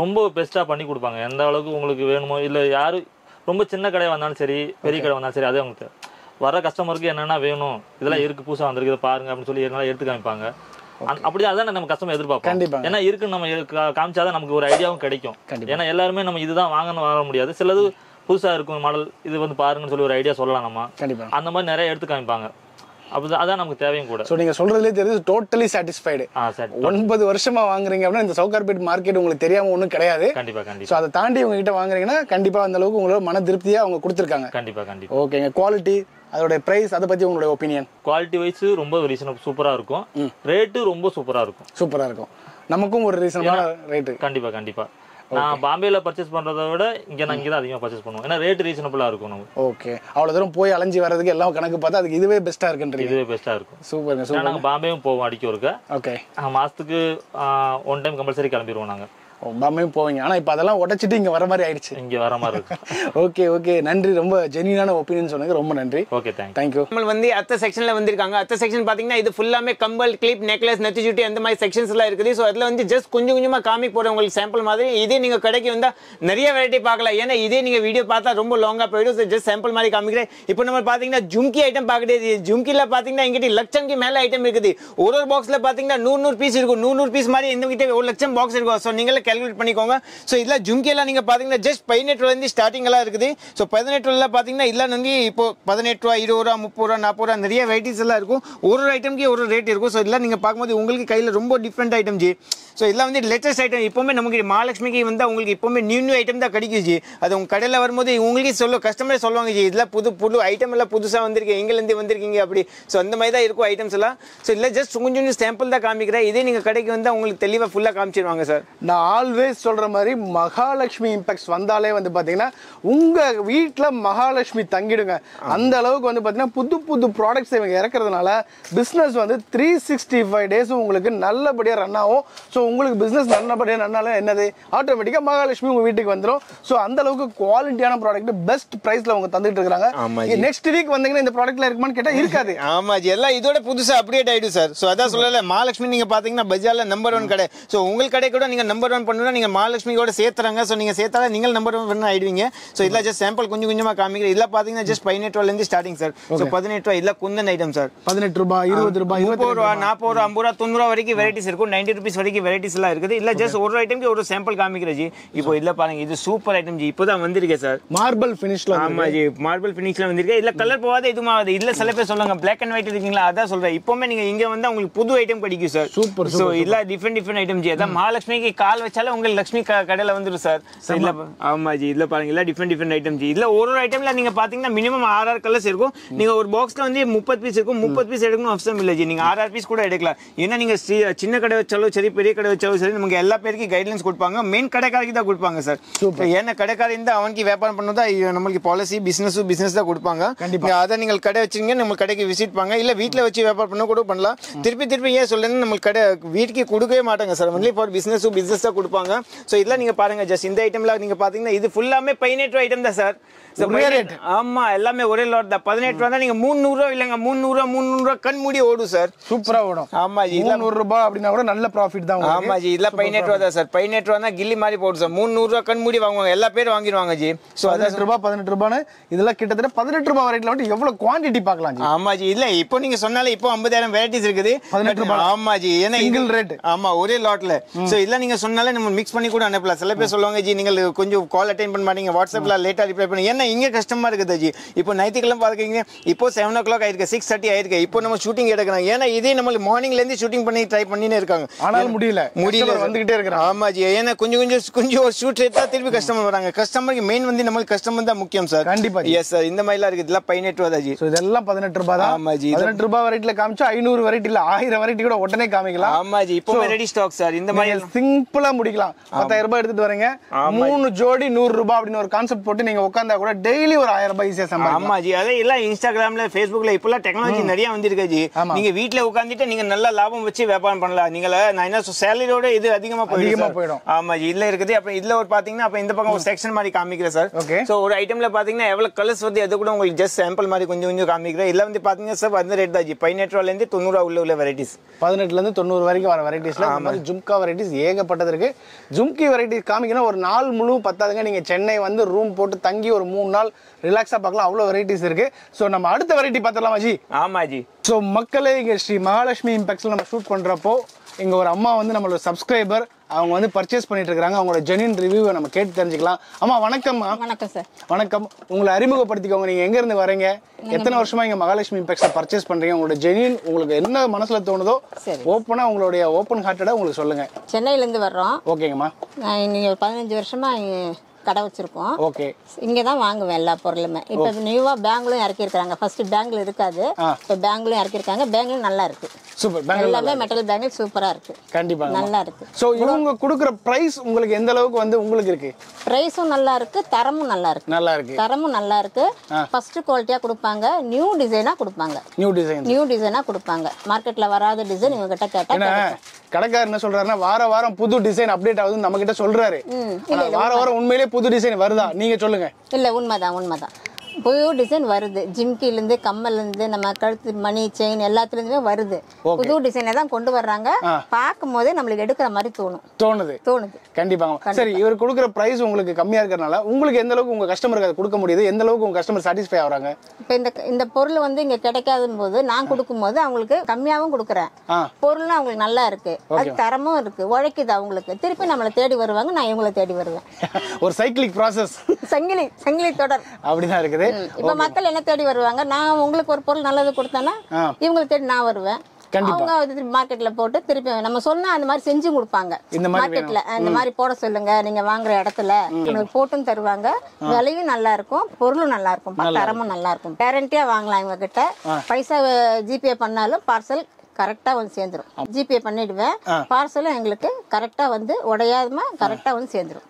ரொம்ப பெஸ்டா பண்ணி கொடுப்பாங்க. எந்த அளவுக்கு உங்களுக்கு வேணுமோ இல்ல யாரு ரொம்ப சின்ன கடை வந்தாலும் சரி பெரிய கடை வந்தாலும் சரி, அதே உங்களுக்கு வர கஸ்டமருக்கு என்னென்ன வேணும், இதெல்லாம் இருக்கு புதுசா வந்திருக்கு இதை பாருங்க அப்படின்னு சொல்லி என்னால எடுத்து காமிப்பாங்க. அப்படிதான் அதான் நம்ம கஸ்டமர் எதிர்பார்ப்போம். ஏன்னா இருக்குன்னு நம்ம காமிச்சாதான் நமக்கு ஒரு ஐடியாவும் கிடைக்கும். ஏன்னா எல்லாருமே நம்ம இதுதான் வாங்கன்னு வர முடியாது. சிலது புதுசா இருக்கும் மாடல், இது வந்து பாருங்கன்னு சொல்லி ஒரு ஐடியா சொல்லலாம் நம்ம. அந்த மாதிரி நிறைய எடுத்து காமிப்பாங்க. அதான் நமக்கு தேவையும் கூட. நீங்க சொல்றதுலே தெரியுது டோட்டலி சாட்டிஸ்ஃபைடு. 9 வருஷமா வாங்குறீங்க அப்படின்னா இந்த சவுகார்பேட் மார்க்கெட் உங்களுக்கு தெரியாம ஒண்ணும் கிடையாது. கண்டிப்பா. அதை தாண்டி உங்ககிட்ட வாங்குறீங்கன்னா கண்டிப்பா அந்த அளவுக்கு உங்களோட மன திருப்தியா அவங்க கொடுத்துருக்காங்க. கண்டிப்பா. ஓகேங்க. குவாலிட்டி, அதோட பிரைஸ், அதை பத்தி உங்களோட ஒப்பீனியன்? குவாலிட்டி வைஸ் ரொம்ப ரீசனபிள் சூப்பரா இருக்கும். ரேட்டு ரொம்ப சூப்பரா இருக்கும். நமக்கும் ஒரு ரீசனபிளான ரேட். கண்டிப்பா. நான் பாம்பேல பர்ச்சேஸ் பண்றதை விட இங்க நான் இங்க தான் அதிகமா பர்ச்சேஸ் பண்ணுவோம். ஏன்னா ரேட் ரீசனபிளா இருக்கும் நமக்கு. ஓகே. அவ்வளவு தூரம் போய் அலைஞ்சி வரதுக்கு எல்லாம் கணக்கு பார்த்தா அதுக்கு இதுவே பெஸ்டா இருக்குன்றீங்க. இதுவே பெஸ்டா இருக்கும். சூப்பர். நாங்க பாம்பேவும் போவோம் அடிக்க ஒருக்க. ஓகே. மாசத்துக்கு 1 டைம் கம்பல்சரி கிளம்பிடுவோம் நாங்க. பாம்பேயும் போவீங்க. ஆனா இப்ப அதெல்லாம் உடைச்சிட்டு இங்க வர மாதிரி ஆயிடுச்சு. இங்க வர மாதிரி இருக்கு. ஓகே. நன்றி. ரொம்ப ஜென்யூனான ஒப்பீனியன் சொன்னது ரொம்ப நன்றி. Okay, thank you. நம்ம வந்து அத்த செக்ஷன்ல வந்திருக்காங்க. அத்த செக்ஷன் பாத்தீங்கன்னா இது ஃபுல்லாமே கம்பல், கிளிப், நெக்லஸ், நெத்தி சுட்டி அந்த மாதிரி செக்ஷன்ஸ் எல்லாம் இருக்குது. ஸோ அதுல வந்து ஜஸ்ட் கொஞ்சமா காமிக் போறேன் உங்களுக்கு சாம்பிள் மாதிரி. இதே நீங்க கடைக்கு வந்தா நிறைய வெரைட்டி பார்க்கலாம். ஏன்னா இதே நீங்க வீடியோ பார்த்தா ரொம்ப லாங்கா போயிடும். ஜஸ்ட் சாம்பிள் மாதிரி காமிக்கிறேன். இப்போ நம்ம பாத்தீங்கன்னா ஜும்கி ஐட்டம் பார்க்கறது. ஜும்கில பாத்தீங்கன்னா எங்கிட்ட லட்சம்க்கு மேல ஐட்டம் இருக்குது. ஒரு பாக்ஸ்ல பாத்தீங்கன்னா 100 பீஸ் இருக்கும். 100 பீஸ் மாதிரி இந்த கிட்ட 1 லட்சம் பாக்ஸ் இருக்கும். ஸோ நீங்களே கால்குலேட் பண்ணிக்கோங்க. ஸோ இதெல்லாம் ஜும்கேலாம் நீங்கள் பார்த்தீங்கன்னா ஜஸ்ட் 18 ரூபாயிலிருந்து ஸ்டார்டிங் எல்லாம் இருக்குது. ஸோ 18 ரூபாயில் பார்த்தீங்கன்னா இதெல்லாம் வந்து இப்போ 18 ரூபா, 20 ரூபா, 30 ரூபா, 40 ரூபா நிறைய வெரைட்டிஸ் எல்லாம் இருக்கும். ஒரு ஐட்டம்க்கு ஒரு ரேட் இருக்கும். ஸோ இதெல்லாம் நீங்கள் பார்க்கும்போது உங்களுக்கு கையில் ரொம்ப டிஃப்ரெண்ட் ஐட்டம் ஜி. ஸோ இதெல்லாம் வந்து லேட்டஸ்ட் ஐட்டம். இப்போவுமே நமக்கு மகாலட்சுமிக்கு வந்து உங்களுக்கு இப்போவுமே நியூ ஐட்டம் தான் கிடைக்கும் ஜி. அது உங்கள் கடையில் வரும்போது உங்களுக்கே கஸ்டமரே சொல்லுவாங்க ஜி, இதெல்லாம் புது ஐட்டம் எல்லாம் புதுசாக வந்திருக்கு, எங்கேருந்து வந்திருக்கீங்க அப்படி. ஸோ அந்த மாதிரி தான் இருக்கும் ஐட்டம்ஸ் எல்லாம். ஸோ இல்லை ஜஸ்ட் கொஞ்சம் சாம்பிள் தான் காமிக்கிறேன். இதே நீங்கள் கடைக்கு வந்தால் உங்களுக்கு தெளிவாக ஃபுல்லாக காமிச்சிருவாங்க சார். நான் ஆல்வேஸ் சொல்ற மாதிரி மகாலட்சுமி இம்பெக்ஸ் வந்தாலே வந்து பாத்தீங்கன்னா உங்க வீட்டுல மகாலட்சுமி தங்கிடுங்க. அந்த அளவுக்கு வந்து பாத்தீங்கன்னா புது புது ப்ராடக்ட்ஸ் இவங்க இறக்குறதுனால பிசினஸ் வந்து 365 டேஸும் உங்களுக்கு நல்லபடியா ரன் ஆகும். ஸோ உங்களுக்கு பிசினஸ் நல்லபடியா ரன்னால என்னது ஆட்டோமேட்டிக்கா மகாலட்சுமி உங்க வீட்டுக்கு வந்துடும். ஸோ அந்த அளவுக்கு குவாலிட்டியான ப்ராடக்ட் பெஸ்ட் பிரைஸ்ல அவங்க தந்துட்டு இருக்காங்க. நெக்ஸ்ட் வீக் வந்தீங்கன்னா இந்த ப்ராடக்ட்ல இருக்குமான்னு கேட்டா இருக்காது. ஆமா ஜி, எல்லாம் இதோட புதுசா அப்டேட் ஆயிடும் சார். ஸோ அதான் சொல்லல, மகாலட்சுமி நீங்க பாத்தீங்கன்னா பஜார்ல நம்பர் 1 கடை. ஸோ உங்கள் கடை கூட நீங்க நம்பர் 1 பண்ணுனா நீங்க மகாலட்சுமியோட சேர்த்துறாங்க. ஸோ நீங்க சேர்த்தால நீங்கள் நம்பர் 1 ஆயிடுவீங்க. ஸோ இதெல்லாம் ஜஸ்ட் சாம்பிள் கொஞ்சம் கொஞ்சமா காமிக்கிறேன். இதெல்லாம் பாத்தீங்கன்னா ஜஸ்ட் 18 ரூபாயில இருந்து ஸ்டார்டிங் சார். ஸோ 18 ரூபாய் இல்ல குந்தன் ஐட்டம் சார். 18 ரூபாய் 20 ரூபாய் 30 ரூபாய் 40 ரூபாய் 50 ரூபாய் 90 ரூபாய் வரைக்கும் வெரைட்டிஸ் இருக்கும். 90 ரூபீஸ் வரைக்கும் வெரைட்டிஸ் எல்லாம் இருக்குது. இல்ல ஜஸ்ட் ஒரு ஐட்டம்க்கு ஒரு சாம்பிள் காமிக்கிறேன் ஜி. இப்போ இல்ல பாருங்க, இது சூப்பர் ஐட்டம் ஜி. இப்போதான் வந்திருக்கே சார், மார்பிள் ஃபினிஷ்ல. ஆமா ஜி, மார்பிள் ஃபினிஷ்ல வந்திருக்கு. இல்ல கலர் போகாத இதுமா இல்ல சில பேர் சொல்லுங்க பிளாக் அண்ட் ஒயிட் இருக்கீங்களா, அதான் சொல்றேன். இப்போமே நீங்க இங்க வந்து உங்களுக்கு புது ஐட்டம் கிடைக்கும் சார். சூப்பர். சோ இல்ல டிஃபரெண்ட் ஐட்டம் ஜி. அதான் மகாலட்சுமிக்கு கால் வச்சாலே உங்களுக்கு லட்சுமி கடையில வந்துரும் சார். இல்ல ஆமா ஜி, இல்ல பாருங்க இல்ல டிஃபரெண்ட் ஐட்டம் ஜி. இல்ல ஒரு ஐட்டம்ல நீங்க பாத்தீங்கன்னா மினிமம் 6 கலர்ஸ் இருக்கும். நீங்க ஒரு பாக்ஸ்ல வந்து 30 பீஸ் இருக்கும். 30 பீஸ் எடுக்கணும் அவசியம் இல்ல ஜி. நீங்க 6 பீஸ் கூட எடுக்கலாம். ஏன்னா நீங்க சின்ன கடை வச்சாலும் சரி பெரிய கடை வச்சாலும் சரி நமக்கு எல்லா பேருக்கு கைட்லைன்ஸ் கொடுப்பாங்க. மெயின் கடைக்காரருக்கு தான் கொடுப்பாங்க சார். ஏன்னா கடைக்காரர் இருந்தா அவனுக்கு வியாபாரம் பண்ணதா நம்மளுக்கு பாலிசி பிசினஸ் தான் கொடுப்பாங்க. அதை நீங்கள் கடை வச்சிருங்க, நம்ம கடைக்கு விசிட் பாங்க. இல்ல வீட்டுல வச்சு வியாபாரம் பண்ண கூட பண்ணலாம். திருப்பி ஏன் சொல்லுங்க, நம்ம கடை வீட்டுக்கு கொடுக்கவே மாட்டாங்க சார். ஒன்லி ஃபார் பிசினஸ் தான் கொடுப்பாங்க. சோ இதெல்லாம் நீங்க பாருங்க ஜஸ்ட் இந்த ஐட்டம்ல நீங்க பாத்தீங்கன்னா இது ஃபுல்லாமே 18 ஐட்டம் தான் சார். ஆமா எல்லாமே ஒரே லாட் தான். 18 ரூபாய் தான். நீங்க 300 ரூபாய் இல்லங்க 300 ரூபாய் கண் மூடி ஓடும் சார். சூப்பரா ஓடும். ஆமா ஜி, 300 ரூபாய் அப்படினா கூட நல்ல ப்ராஃபிட் தான். ஆமா ஜி, இல்ல 18 ரூபாய் தான் சார். 18 ரூபாய் தான் கில்லி மாதிரி போடும் சார். 300 ரூபாய் கண் மூடி வாங்குவாங்க, எல்லா பேரும் வாங்கிடுவாங்க ஜி. சோ 18 ரூபாய் இதெல்லாம் கிட்டத்தட்ட 18 ரூபாய் வரைக்கும் வந்து எவ்வளவு குவாண்டிட்டி பார்க்கலாம் ஜி. ஆமா ஜி, இல்ல இப்போ நீங்க சொன்னாலே இப்போ 50000 வெரைட்டிஸ் இருக்குது 18 ரூபாய். ஆமா ஜி, ஏன்னா சிங்கிள் ரேட். ஆமா ஒரே லாட்ல. சோ இல்ல நீங்க சொன்னாலே நம்ம மிக்ஸ் பண்ணி கூட அனுப்பலாம். சில பேர் சொல்லுவாங்க ஜி நீங்க கொஞ்சம் கால் அட்டெண்ட் பண்ண மாட்டீங்க, வாட்ஸ்அப்ல லேட்டா ரிப்ளை பண்ணி. ஏன்னா இங்க கஷ்டமா இருக்குது ஜி. இப்போ நைட்டுக்கெல்லாம் பாருங்க, இப்போ 7 o'clock ஆயிருக்கு, 6:30 ஆயிருக்கு. இப்போ நம்ம ஷூட்டிங் எடுக்கிறோம். ஏன்னா இதே நம்ம மார்னிங்ல இருந்து ஷூட்டிங் பண்ணி ட்ரை பண்ணினே இருக்காங்க. ஆனாலும் முடியல வந்துகிட்டே இருக்காங்க. ஆமா ஜி, ஏன்னா கொஞ்சம் ஒரு ஷூட் எடுத்தா திருப்பி கஸ்டமர் வராங்க. கஸ்டமருக்கு மெயின் வந்து நமக்கு கஸ்டமர் தான் முக்கியம் சார். கண்டிப்பா. எஸ் சார், இந்த மாதிரிலாம் இருக்கு. இதெல்லாம் 18 ரூபாய் தான் ஜி. சோ இதெல்லாம் 18 ரூபாய் தான். ஆமா ஜி, 18 ரூபாய் வெரைட்டில காமிச்சா 500 வெரைட்டி இல்ல 1000 வெரைட்டி கூட உடனே காமிக்கலாம். ஆமா ஜி, இப்போ ரெடி ஸ்டாக் சார். இந்த மாதிரி சிம்பிளா முடிக்கலாம். 10000 ரூபாய் எடுத்துட்டு வரீங்க, 3 ஜோடி 100 ரூபாய் அப்படின்னு ஒரு கான்செப்ட் போட்டு நீங்க உட்கார்ந்தா கூட டெய்லி ஒரு 1000 ரூபாய் ஈஸியா சம்பாதிக்கலாம். ஆமா ஜி, அதே இல்ல இன்ஸ்டாகிராம்ல ஃபேஸ்புக்ல இப்பெல்லாம் டெக்னாலஜி நிறைய வந்திருக்கு ஜி. நீங்க வீட்ல உட்கார்ந்துட்டு நீங்க நல்ல லாபம் வச்சு வியாபாரம் பண்ணலாம். நீங்க நான் என்ன சேலரியோட இது அதிகமா போயிடும். ஆமா ஜி, இல்ல இருக்குது. அப்புறம் இதுல ஒரு பாத்தீங்கன்னா அப்ப இந்த பக்கம் ஒரு செக்ஷன் மாதிரி காமிக்கிறேன் சார். சோ ஒரு ஐட்டம்ல பாத்தீங்கன்னா எவ்வளவு கலர்ஸ் வந்து அது கூட உங்களுக்கு ஜஸ்ட் சாம்பிள் மாதிரி கொஞ்சம் காமிக்கிறேன். இல்ல வந்து பாத்தீங்கன்னா சார் அந்த ரேட் தான் ஜி. 18 ரூபாயில இருந்து 90 ரூபாய் உள்ள வெரைட்டிஸ். 18ல இருந்து 90 வரைக்கும் வர வெரைட்டிஸ்ல இந்த மாதிரி ஜும்கா வெரைட்டிஸ் ஏகப்பட்டது இருக்கு. ஜும்கி வெரைட்டி காமிக்கணும் ஒரு நாள் முழு பத்தாதுங்க. நீங்க சென்னை வந்து ரூம் போட்டு தங்கி ஒரு 3 நாள் ரிலாக்ஸா பார்க்கலாம். அவ்வளவு வெரைட்டிஸ் இருக்கு. சோ நம்ம அடுத்த வெரைட்டி பார்த்தலாமா ஜி? ஆமா ஜி. சோ மக்களே, இங்க ஸ்ரீ மகாலட்சுமி இம்பெக்ஸ்ல நம்ம ஷூட் பண்றப்போ இங்க ஒரு அம்மா வந்து நம்மளோட சப்ஸ்கிரைபர், அவங்க வந்து பர்ச்சேஸ் பண்ணிட்டு இருக்காங்க. அவங்களோட ஜெனின் ரிவ்யூவை நம்ம கேட்டு தெரிஞ்சுக்கலாம். அம்மா வணக்கம். வணக்கம் சார். வணக்கம். உங்களை அறிமுகப்படுத்திக்கோங்க. நீங்க எங்க இருந்து வரீங்க, எத்தனை வருஷமா இங்க மகாலட்சுமி இம்பெக்ஸ்ல பர்ச்சேஸ் பண்றீங்க, உங்களோட ஜெனின் உங்களுக்கு என்ன மனசுல தோணுதோ ஓப்பனா உங்களுடைய ஓப்பன் ஹார்ட்டடா உங்களுக்கு சொல்லுங்க. சென்னையில இருந்து வர்றோம். ஓகேங்கம்மா. நீங்க 15 வருஷமா கடை வச்சிருக்கோம். ஓகே. இங்க தான் வாங்குவேன் எல்லா பொருளுமே. இப்ப நியூவா பேங்க்லயும் இறக்கி இருக்காங்க. ஃபர்ஸ்ட் பேங்க்ல இருக்காது, இப்ப பேங்க்லயும் இறக்கி இருக்காங்க. பேங்க்ல நல்லா இருக்கு. சூப்பர். பேங்க் எல்லாமே மெட்டல் பேங்க் சூப்பரா இருக்கு. கண்டிப்பா நல்லா இருக்கு. சோ இவங்க கொடுக்குற பிரைஸ் உங்களுக்கு எந்த அளவுக்கு வந்து உங்களுக்கு இருக்கு? பிரைஸும் நல்லா இருக்கு, தரமும் நல்லா இருக்கு. நல்லா இருக்கு. தரமும் நல்லா இருக்கு. ஃபர்ஸ்ட் குவாலிட்டியா கொடுப்பாங்க. நியூ டிசைனா கொடுப்பாங்க. நியூ டிசைனா கொடுப்பாங்க. மார்க்கெட்ல வராத டிசைன் இவங்க கிட்ட கேட்டா கடைக்காரர் என்ன சொல்றாருன்னா வாரம் புது டிசைன் அப்டேட் ஆகுது நம்ம கிட்ட சொல்றாரு. வாரம் உண்மையிலேயே புது டிசைன் வருதா? நீங்க சொல்லுங்க. இல்ல உண்மைதான். புது டிசைன் வருது. ஜிம்கில இருந்து கம்மல்ல இருந்து நம்ம கழுத்து மணி செயின் எல்லாத்துல இருந்துமே வருது. புது டிசைனை தான் கொண்டு வர்றாங்க. பார்க்கும் போதே நம்மளுக்கு எடுக்கிற மாதிரி தோணுது. கண்டிப்பாங்க. சரி, இவர் கொடுக்குற பிரைஸ் உங்களுக்கு கம்மியா இருக்கறனால உங்களுக்கு எந்த அளவுக்கு உங்க கஸ்டமருக்கு அதை கொடுக்க முடியுது, எந்த அளவுக்கு உங்க கஸ்டமர் சாட்டிஸ்ஃபை ஆகுறாங்க? இப்ப இந்த பொருள் வந்து இங்க கிடைக்காத போது நான் கொடுக்கும்போது அவங்களுக்கு கம்மியாவும் கொடுக்குறேன். பொருளும் அவங்களுக்கு நல்லா இருக்கு, அது தரமும் இருக்கு, உழைக்குது அவங்களுக்கு. திருப்பி நம்மளை தேடி வருவாங்க, நான் இவங்களை தேடி வருவேன். ஒரு சைக்கிளிக் ப்ராசஸ், சங்கிலி தொடர் அப்படிதான் இருக்குது. இப்ப மக்கள் என்ன தேடி வருவாங்க, நான் உங்களுக்கு ஒரு பொருள் நல்லது கொடுத்தேன்னா இவங்களை தேடி நான் வருவேன். அவங்க மார்க்கெட்ல போட்டு திருப்பி நம்ம சொன்னா அந்த மாதிரி செஞ்சு கொடுப்பாங்க. மார்க்கெட்ல இந்த மாதிரி போட சொல்லுங்க, நீங்க வாங்குற இடத்துல உங்களுக்கு போட்டும் தருவாங்க. விலையும் நல்லா இருக்கும், பொருளும் நல்லா இருக்கும், தரமும் நல்லா இருக்கும். கேரண்டியா வாங்கலாம். இவங்க கிட்ட பைசா ஜிபே பண்ணாலும் பார்சல் கரெக்டா வந்து சேர்ந்துரும். ஜிபே பண்ணிடுவேன். பார்சலும் எங்களுக்கு கரெக்டா வந்து உடையாம கரெக்டா வந்து சேர்ந்துரும்.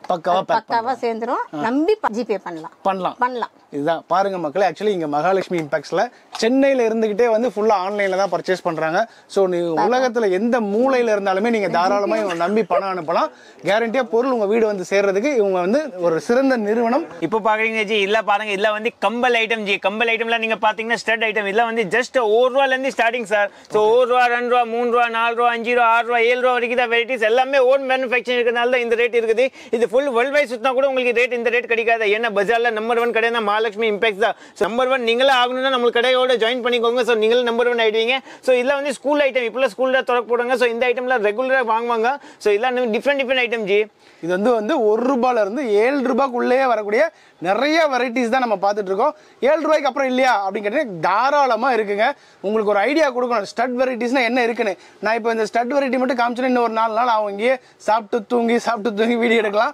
பக்காவா சேர்ந்துரும். நம்பி ஜிபே பண்ணலாம். இதுதான் பாருங்க மக்களே. ஆக்சுவலி இங்க மகாலட்சுமி இம்பாக்ட்ஸ்ல சென்னையில இருந்துகிட்டே வந்து ஃபுல்லா ஆன்லைன்ல தான் பர்ச்சேஸ் பண்றாங்க. சோ நீ உலகத்துல எந்த மூலையில இருந்தாலுமே நீங்க தாராளமா இவங்க நம்பி பணம் அனுப்பலாம். கேரண்டியா பொருள் உங்க வீடு வந்து சேர்றதுக்கு இவங்க வந்து ஒரு சிறந்த நிறுவனம். இப்போ பாக்குறீங்க ஜி, இல்ல பாருங்க, இல்ல வந்து கம்பல் ஐட்டம் ஜி. கம்பல் ஐட்டம்ல நீங்க பாத்தீங்கன்னா ஸ்டட் ஐட்டம் இல்ல வந்து ஜஸ்ட் 1 ரூபாயில இருந்து ஸ்டார்டிங் சார். சோ 1 ரூபா, 2 ரூபா, 3 ரூபா, 4 ரூபா, 5 ரூபா, 6 ரூபா, 7 ரூபா வரைக்கும் தான் வெரைட்டிஸ் எல்லாமே ஓன் மேனுஃபேக்சரிங் இருக்கனால தான் இந்த ரேட் இருக்குது. இது ஃபுல் வேர்ல்ட் வைட் சுத்தினா கூட உங்களுக்கு ரேட் இந்த ரேட் கிடைக்காது. ஏன்னா பஜார்ல நம்பர் 1 கடை தான் மகாலட்சுமி இம்பாக்ட்ஸ் தான். நம்பர் 1 நீங்களே ஆகணும்னா நம்ம கடையோட ஜாயின் பண்ணிக்கோங்க. சோ நீங்களே நம்பர் 1 ஆயிடுவீங்க. சோ இல்ல வந்து ஸ்கூல் ஐட்டம் இப்பல ஸ்கூல்ல திறக்க போடுங்க. சோ இந்த ஐட்டம்ல ரெகுலரா வாங்குவாங்க. சோ இல்ல டிஃபரெண்ட் ஐட்டம் ஜி. இது வந்து 1 ரூபாயில இருந்து 7 ரூபாய்க்குள்ளே வரக்கூடிய நிறைய வெரைட்டிஸ் தான் நம்ம பார்த்துட்டு இருக்கோம். 7 ரூபாய்க்கு அப்புறம் இல்லையா அப்படின்னு கேட்டீங்கன்னா தாராளமா இருக்குங்க. உங்களுக்கு ஒரு ஐடியா கொடுக்கணும் ஸ்டட் வெரைட்டிஸ்னா என்ன இருக்குன்னு. நான் இப்போ இந்த ஸ்டட் வெரைட்டி மட்டும் காமிச்சேன்னா இன்னும் ஒரு 4 நாள் அவங்க இங்கே சாப்பிட்டு தூங்கி வீடியோ எடுக்கலாம்.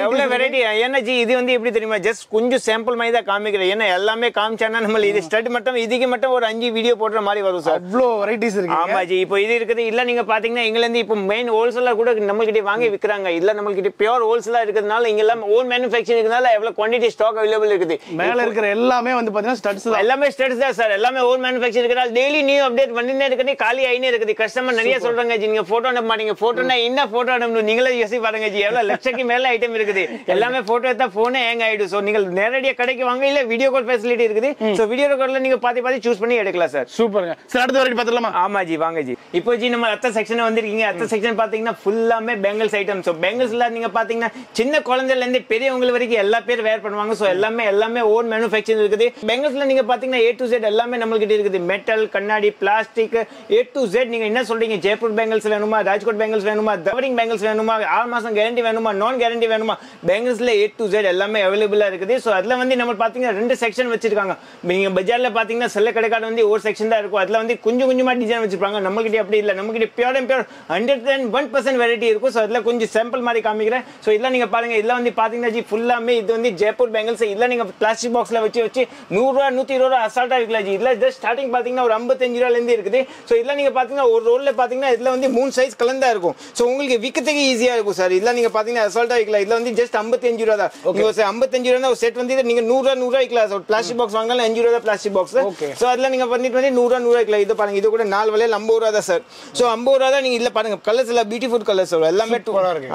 எவ்வளவு வெரைட்டி. ஏன்னா ஜி இது வந்து எப்படி தெரியுமா, ஜஸ்ட் கொஞ்சம் சாம்பிள் மாதிரி தான் காமிக்கிறேன். ஏன்னா எல்லாமே காமிச்சானா நம்ம இது ஸ்டட் மட்டும் இதுக்கு மட்டும் ஒரு 5 வீடியோ போடுற மாதிரி வரும் சார். அவ்வளோ வெரைட்டிஸ் இருக்கு. ஆமா ஜி. இப்போ இது இருக்குது. இல்ல நீங்க பாத்தீங்கன்னா இங்க இருந்து இப்போ மெயின் ஹோல்சேலர் கூட நம்ம கிட்ட வாங்கி விக்கிறாங்க. இல்ல நம்ம கிட்ட பியூர் ஹோல்சேலா இருக்கிறதுனால இங்க எல்லாம் ஓன் மேனுஃபேக்சரிங் இருக்கிறதுனால எவ்வளவு குவாண்டிட்டி ஸ்டாக் அவைலபிள் இருக்குது. மேல இருக்கிற எல்லாமே வந்து பாத்தீங்கன்னா ஸ்டட்ஸ் தான். எல்லாமே ஸ்டட்ஸ் தான் சார். எல்லாமே ஓன் மேனுஃபேக்சரிங் இருக்கிறதால டெய்லி நியூ அப்டேட் பண்ணிட்டே இருக்கனே, காலி ஆயினே இருக்குது. கஸ்டமர் நிறைய சொல்றாங்க ஜி நீங்க போட்டோ அனுப்ப மாட்டீங்க. போட்டோனா என்ன போட்டோ அனுப்பணும் நீங்களே யோசி பாருங்க ஜி. எவ்வளவு லட்சத்துக்கு மேல ஐட்டம் இருக்குது. எல்லாமே போட்டோ எடுத்தா போனே ஹேங் ஆயிடும். சோ நீங்க நேரடியா கடைக்கு வாங்க, இல்ல வீடியோ கால் ஃபெசிலிட்டி இருக்குது. சோ வீடியோ கால்ல நீங்க பாத்தி சூஸ் பண்ணி எடுக்கலாம் சார். சூப்பர்ங்க சார். அடுத்த வெரைட்டி பார்த்தலாமா? ஆமா ஜி வாங்க ஜி. இப்போ ஜி நம்ம அத்த செக்ஷன் வந்திருக்கீங்க. அத்த செக்ஷன் பாத்தீங்கன்னா ஃபுல்லாமே பெங்கல்ஸ் ஐட்டம். சோ பெங்கல்ஸ்ல நீங்க பாத்தீங்கன்னா சின்ன குழந்தைல இருந்து பெரியவங்க வரைக்கும் எல்லா பேர் வேர் பண்ணுவாங்க. சோ எல்லாமே ஓன் மேனுஃபேக்சரிங் இருக்குது. பெங்கல்ஸ்ல நீங்க பாத்தீங்கன்னா A to Z எல்லாமே நம்மகிட்ட இருக்குது. மெட்டல், கண்ணாடி, பிளாஸ்டிக் A to Z. நீங்க என்ன சொல்றீங்க, ஜெய்ப்பூர் பெங்கல்ஸ் வேணுமா, ராஜ்கோட் பெங்கல்ஸ் வேணுமா, தவரிங் பெங்கல்ஸ் வேணுமா, 6 மாசம் கேரண்டி வேணுமா, நான் கேரண்டி வேணுமா, பெங்கல்ஸ்ல A to Z எல்லாமே அவைலபிளா இருக்குது. சோ அதுல வந்து நம்ம பாத்தீங்கன்னா 2 செக்ஷன் வச்சிருக்காங்க. நீங்க பஜார்ல பாத்தீங்கன்னா செல்ல கடைக்கார வந்து ஒரு செக்ஷன் தான் இருக்கும். அதுல வந்து கொஞ்சமா டிசைன் வச்சிருப்பாங்க. நம்மகிட்ட அப்படி இல்ல. நம்மகிட்ட பியூர் 101% வெரைட்டி இருக்கும். சோ அதுல கொஞ்சம் சாம்பிள் மாதிரி காமிக்கிறேன். சோ இதெல்லாம் நீங்க பாருங்க. இதெல்லாம் வந்து பாத்தீங்கன்னா ஜி ஃபுல்லாமே இது வந்து ஜெய்ப்பூர் பெங்கல்ஸ். இல்ல நீங்க பிளாஸ்டிக் பாக்ஸ்ல வச்சு 100 ரூபா 120 ரூபா அசால்ட்டா விக்கலாம் ஜி. இல்ல ஜஸ்ட் ஸ்டார்டிங் பாத்தீங்கன்னா ஒரு 55 ரூபாயில இருந்து இருக்குது. சோ இதெல்லாம் நீங்க பாத்தீங்கன்னா ஒரு ரோல்ல பாத்தீங்கன்னா இதுல வந்து 3 சைஸ் கலந்தா இருக்கும். சோ உங்களுக்கு விக்கிறதுக்கு ஈஸியா இருக்கும் சார். இல்ல நீங்க பாத்தீங்கன்னா அசால்ட்டா விக்கலாம். இதுல வந்து ஜஸ்ட் 55 ரூபா தான். நீங்க 55 ரூபா ஒரு செட் வந்து நீங்க 100 ரூபா விக்கலாம். சோ பிளாஸ்டிக் பாக்ஸ் வாங்கினாலும் 5 ரூபா பிளாஸ்டிக் பாக்ஸ். சோ அதுல நீங்க பண்ணிட்டு வந்து 100 ரூபா விக்கலாம். இது பாருங்க, இது கூட 4 விலையில 50 ரூபா தான் சார். சோ 50 ரூபா தான். நீங்க இல்ல பாருங்க கலர்ஸ் எல்லாம் பியூட்டிஃபுல் கலர்ஸ் எல்லாமே.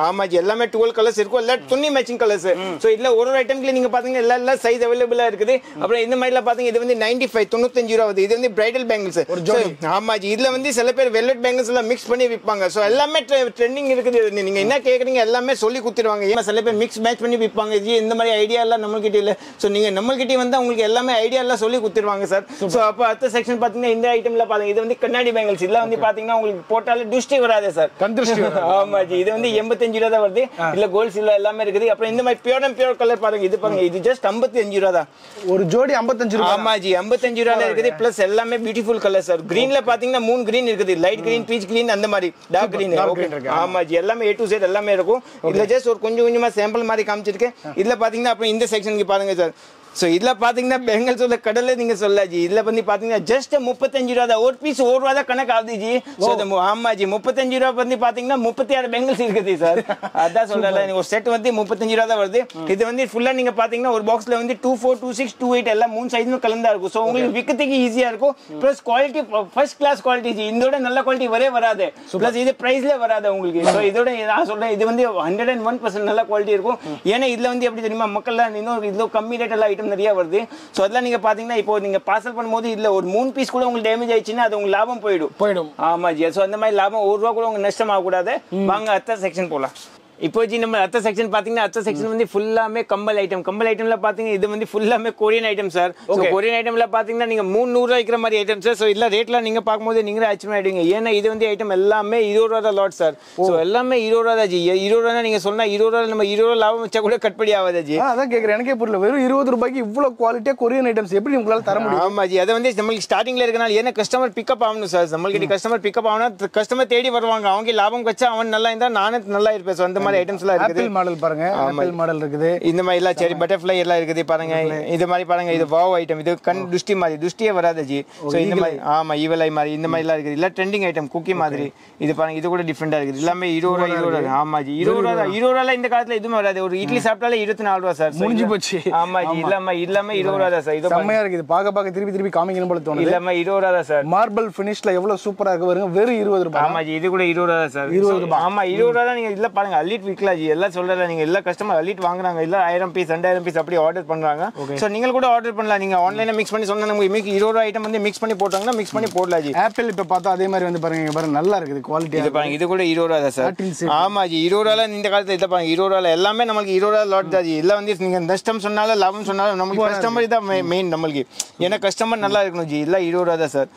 ஆமா ஜி எல்லாமே 12 கலர்ஸ் இருக்கும். எல்லா துணி மேட்சிங் கலர்ஸ். சோ இதுல ஒரு ஐட்டம்ல நீங்க பாத்தீங்கன்னா எல்லா சைஸ் அவைலபிளா இருக்குது. அப்புறம் இந்த மாதிரில பாத்தீங்க இது வந்து 95 ரூபா வருது. இது வந்து பிரைடல் பேங்கிள்ஸ். ஆமா ஜி. இதுல வந்து சில பேர் வெல்வெட் பேங்கிள்ஸ் எல்லாம் மிக்ஸ் பண்ணி விற்பாங்க. சோ எல்லாமே ட்ரெண்டிங் இருக்குது. நீங்க என்ன கேக்குறீங்க எல்லாமே சொல்லி குடுத்துருவாங்க. ஏன்னா சில பேர் மிக்ஸ் மேட்ச் பண்ணி விற்பாங்க. ஜி இந்த மாதிரி ஐடியா எல்லாம் நம்ம கிட்ட இல்ல. சோ நீங்க நம்ம கிட்ட வந்து உங்களுக்கு எல்லாமே ஐடியா எல்லாம் சொல்லி குடுத்துருவாங்க சார். சோ அப்ப அடுத்த செக்ஷன் பாத்தீங்கன்னா இந்த ஐட்டம்ல பாருங்க. இது வந்து கண்ணாடி பேங்கிள்ஸ். இதெல்லாம் வந்து பாத்தீங்கன்னா உங்களுக்கு போட்டாலே திருஷ்டி வராது சார். ஆமா ஜி. இது வந்து 85 ரூபா தான் வருது. இல்ல கோல்ட் சில்வர் எல்லாமே இருக்குது. அப்புறம் இந்த மாதிரி பியூர் கலர் பாருங்க. இது பாருங்க, இது ஜஸ்ட் 55 ரூபா தான். ஒரு ஜோடி 55 ரூபா. ஆமா ஜி 55 ரூபால இருக்குது. பிளஸ் எல்லாமே பியூட்டிஃபுல் கலர் சார். கிரீன்ல பாத்தீங்கன்னா 3 கிரீன் இருக்குது. லைட் கிரீன், பீச் கிரீன், அந்த மாதிரி டார்க் கிரீன். ஆமா ஜி எல்லாமே A to Z எல்லாமே இருக்கும். இதுல ஜஸ்ட் ஒரு கொஞ்சமா சாம்பிள் மாதிரி காமிச்சிருக்கேன். இதுல பாத்தீங்கன்னா அப்புறம் இந்த செக்ஷனுக்கு பாருங்க சார். சோ இதுல பாத்தீங்கன்னா பெங்கல்ஸ் உள்ள கடல்ல நீங்க சொல்லலாம் ஜி. இதுல வந்து பாத்தீங்கன்னா ஜஸ்ட் 35 ரூபா தான். ஒரு பீஸ் 1 ரூபா தான் கணக்கு ஆகுது ஜி. சோ ஆமா ஜி 35 ரூபா வந்து பாத்தீங்கன்னா 36 பெங்கல்ஸ் இருக்குது சார். அதான் சொல்றேன், ஒரு செட் வந்து 35 ரூபா தான் வருது. இது வந்து ஃபுல்லா நீங்க பாத்தீங்கன்னா ஒரு பாக்ஸ்ல வந்து 24, 26, 28 எல்லாம் 3 சைஸும் கலந்தா இருக்கும். சோ உங்களுக்கு விக்கிறதுக்கு ஈஸியா இருக்கும். Plus quality first class quality ji. இதோட நல்ல குவாலிட்டி வராது. பிளஸ் இது பிரைஸ்ல வராது உங்களுக்கு. சோ இதோட நான் சொல்றேன் இது வந்து 101% நல்ல குவாலிட்டி இருக்கும். ஏன்னா இதுல வந்து எப்படி தெரியுமா, மக்கள் இன்னும் இதுல கம்மி ரேட் எல்லாம் ஐட்டம் நிறைய வருது. சோ அதெல்லாம் நீங்க பாத்தீங்கன்னா இப்போ நீங்க பார்சல் பண்ணும்போது இல்ல ஒரு 3 பீஸ் கூட உங்களுக்கு டேமேஜ் ஆயிடுச்சுன்னா அது உங்களுக்கு லாபம் போயிடும். ஆமா ஜி. சோ அந்த மாதிரி லாபம் 1 ரூபா கூட உங்களுக்கு நஷ்டம் ஆகக்கூடாது. வாங்க அடுத்த செக்ஷன் போலாம். இப்போ ஜி நம்ம அடுத்த செக்ஷன் பாத்தீங்கன்னா அடுத்த செக்ஷன் வந்து ஃபுல்லாமே கம்பல் ஐட்டம். கம்பல் ஐட்டம்ல பாத்தீங்கன்னா இது வந்து ஃபுல்லாமே கொரியன் ஐட்டம் சார். கொரியன் ஐட்டம்ல பாத்தீங்கன்னா நீங்க 300 ரூபாய் விக்கிற மாதிரி ஐட்டம் சார். சோ இல்ல ரேட்ல நீங்க பாக்கும்போது நீங்களே ஆச்சரியமா ஆயிடுங்க. ஏன்னா இது வந்து ஐட்டம் எல்லாமே 20 ரூபா தான் லாட் சார். சோ எல்லாமே 20 ரூபா தான் ஜி. 20 ரூபா நீங்க சொன்னா 20 ரூபா நம்ம 20 ரூபா லாபம் வச்சா கூட கட்படி ஆகாது ஜி. அதான் கேக்குறேன், எனக்கே புரியல. வெறும் 20 ரூபாய்க்கு இவ்வளவு குவாலிட்டியா கொரியன் ஐட்டம்ஸ் எப்படி உங்களால தர முடியும்? ஆமா ஜி. அது வந்து நம்மளுக்கு ஸ்டார்டிங்ல இருக்கனால ஏன்னா கஸ்டமர் பிக்கப் ஆகணும் சார். நம்மளுக்கு கஸ்டமர் பிக்கப் ஆகணும், கஸ்டமர் தேடி வருவாங்க. அவங்க லாபம் வச்சா அவன் நல்லா இருந்தா நானே நல்லா இருப்பேன். அந்த மாதிரி ஐட்டம்ஸ்லாம் இருக்குது. ஆப்பிள் மாடல் பாருங்க, ஆப்பிள் மாடல் இருக்குது, இந்த மாதிரி எல்லாம் சரி பட்டர்ஃப்ளை எல்லாம் இருக்குது பாருங்க. இது மாதிரி பாருங்க, இது வாவ் ஐட்டம், இது கண் துஷ்டி மாதிரி துஷ்டியே வராது ஜி. ஸோ இந்த மாதிரி ஆமா ஈவலை மாதிரி இந்த மாதிரி எல்லாம் இருக்குது. இல்லை ட்ரெண்டிங் ஐட்டம் குக்கி மாதிரி. இது பாருங்க, இது கூட டிஃப்ரெண்டா இருக்குது. எல்லாமே 20 ரூபா. ஆமா ஜி 20 ரூபா இந்த காலத்துல எதுவுமே வராது. ஒரு இட்லி சாப்பிட்டாலே 24 ரூபா சார், முடிஞ்சு போச்சு. ஆமா ஜி இல்லாம 20 ரூபா தான் சார். இது செம்மையா இருக்குது, பார்க்க திருப்பி காமிக்கணும் போல தோணுது. இல்லாம 20 ரூபா தான் சார். மார்பிள் ஃபினிஷ்ல எவ்வளவு சூப்பரா இருக்கு பாருங்க, வெறும் 20 ரூபாய். ஆமா ஜி இது கூட 20 ரூபா சார். 20 ரூபாய். ஆமா 20 ரூபா தான். நீங்க இல்ல பாருங்க அள்ளிட்டு விற்கலாம் ஜி. எல்லாம் சொல்றல, நீங்க எல்லா கஸ்டமர் அள்ளிட்டு வாங்குறாங்க. இல்ல 1000 பீஸ் 2000 பீஸ் அப்படி ஆர்டர் பண்றாங்க. சோ நீங்க கூட ஆர்டர் பண்ணலாம். நீங்க ஆன்லைன்ல மிக்ஸ் பண்ணி சொன்னா நமக்கு 20 ரூபா ஐட்டம் வந்து மிக்ஸ் பண்ணி போட்டாங்கன்னா மிக்ஸ் பண்ணி போடலாம் ஜி. ஆப்பிள் இப்ப பார்த்தா அதே மாதிரி வந்து பாருங்க, பாருங்க நல்லா இருக்குது குவாலிட்டி. இது பாருங்க, இது கூட 20 ரூபா தான் சார். ஆமா ஜி 20 ரூபால இந்த காலத்துல இத பாருங்க 20 ரூபால எல்லாமே நமக்கு 20 ரூபா லாட் தான் ஜி. இல்ல வந்து நீங்க நஷ்டம் சொன்னாலும் லாபம் சொன்னாலும் நமக்கு கஸ்டமர் தான் மெயின் நமக்கு. ஏன்னா கஸ்டமர் நல்லா இருக்கணும் ஜி. இல்ல 20 ரூபா தான் சார்.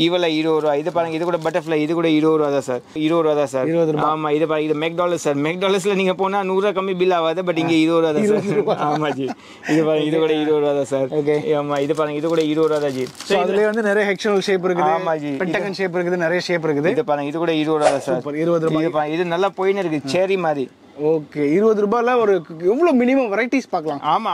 ஈவலை 20 ரூபா. இது பாருங்க, இது கூட பட்டர்ஃப்ளை, இது கூட 20 ரூபா தான் சார். 20 ரூபா தான் சார். 20 ரூபா. ஆமா இது பாருங்க, இது மெக்டாலஸ் சார். மெக்டாலஸ்ல நீங்க போனா 100 ரூபா கம்மி பில் ஆகாது. பட் இங்க 20 ரூபா தான் சார். ஆமா ஜி இது பாருங்க, இது கூட 20 ரூபா தான் சார். ஓகே ஆமா இது பாருங்க, இது கூட 20 ரூபா தான் ஜி. சோ அதுலயே வந்து நிறைய ஹெக்ஸாகனல் ஷேப் இருக்குது. ஆமா ஜி பென்டகன் ஷேப் இருக்குது, நிறைய ஷேப் இருக்குது. இது பாருங்க, இது கூட 20 ரூபா தான் சார். 20 ரூபாய். இது பாருங்க, இது நல்லா போயினே இருக்கு சேரி மாதிரி. ஓகே 20 ரூபாய்ல ஒரு எவ்வளவு மினிமம் வெரைட்டிஸ் பார்க்கலாம். ஆமா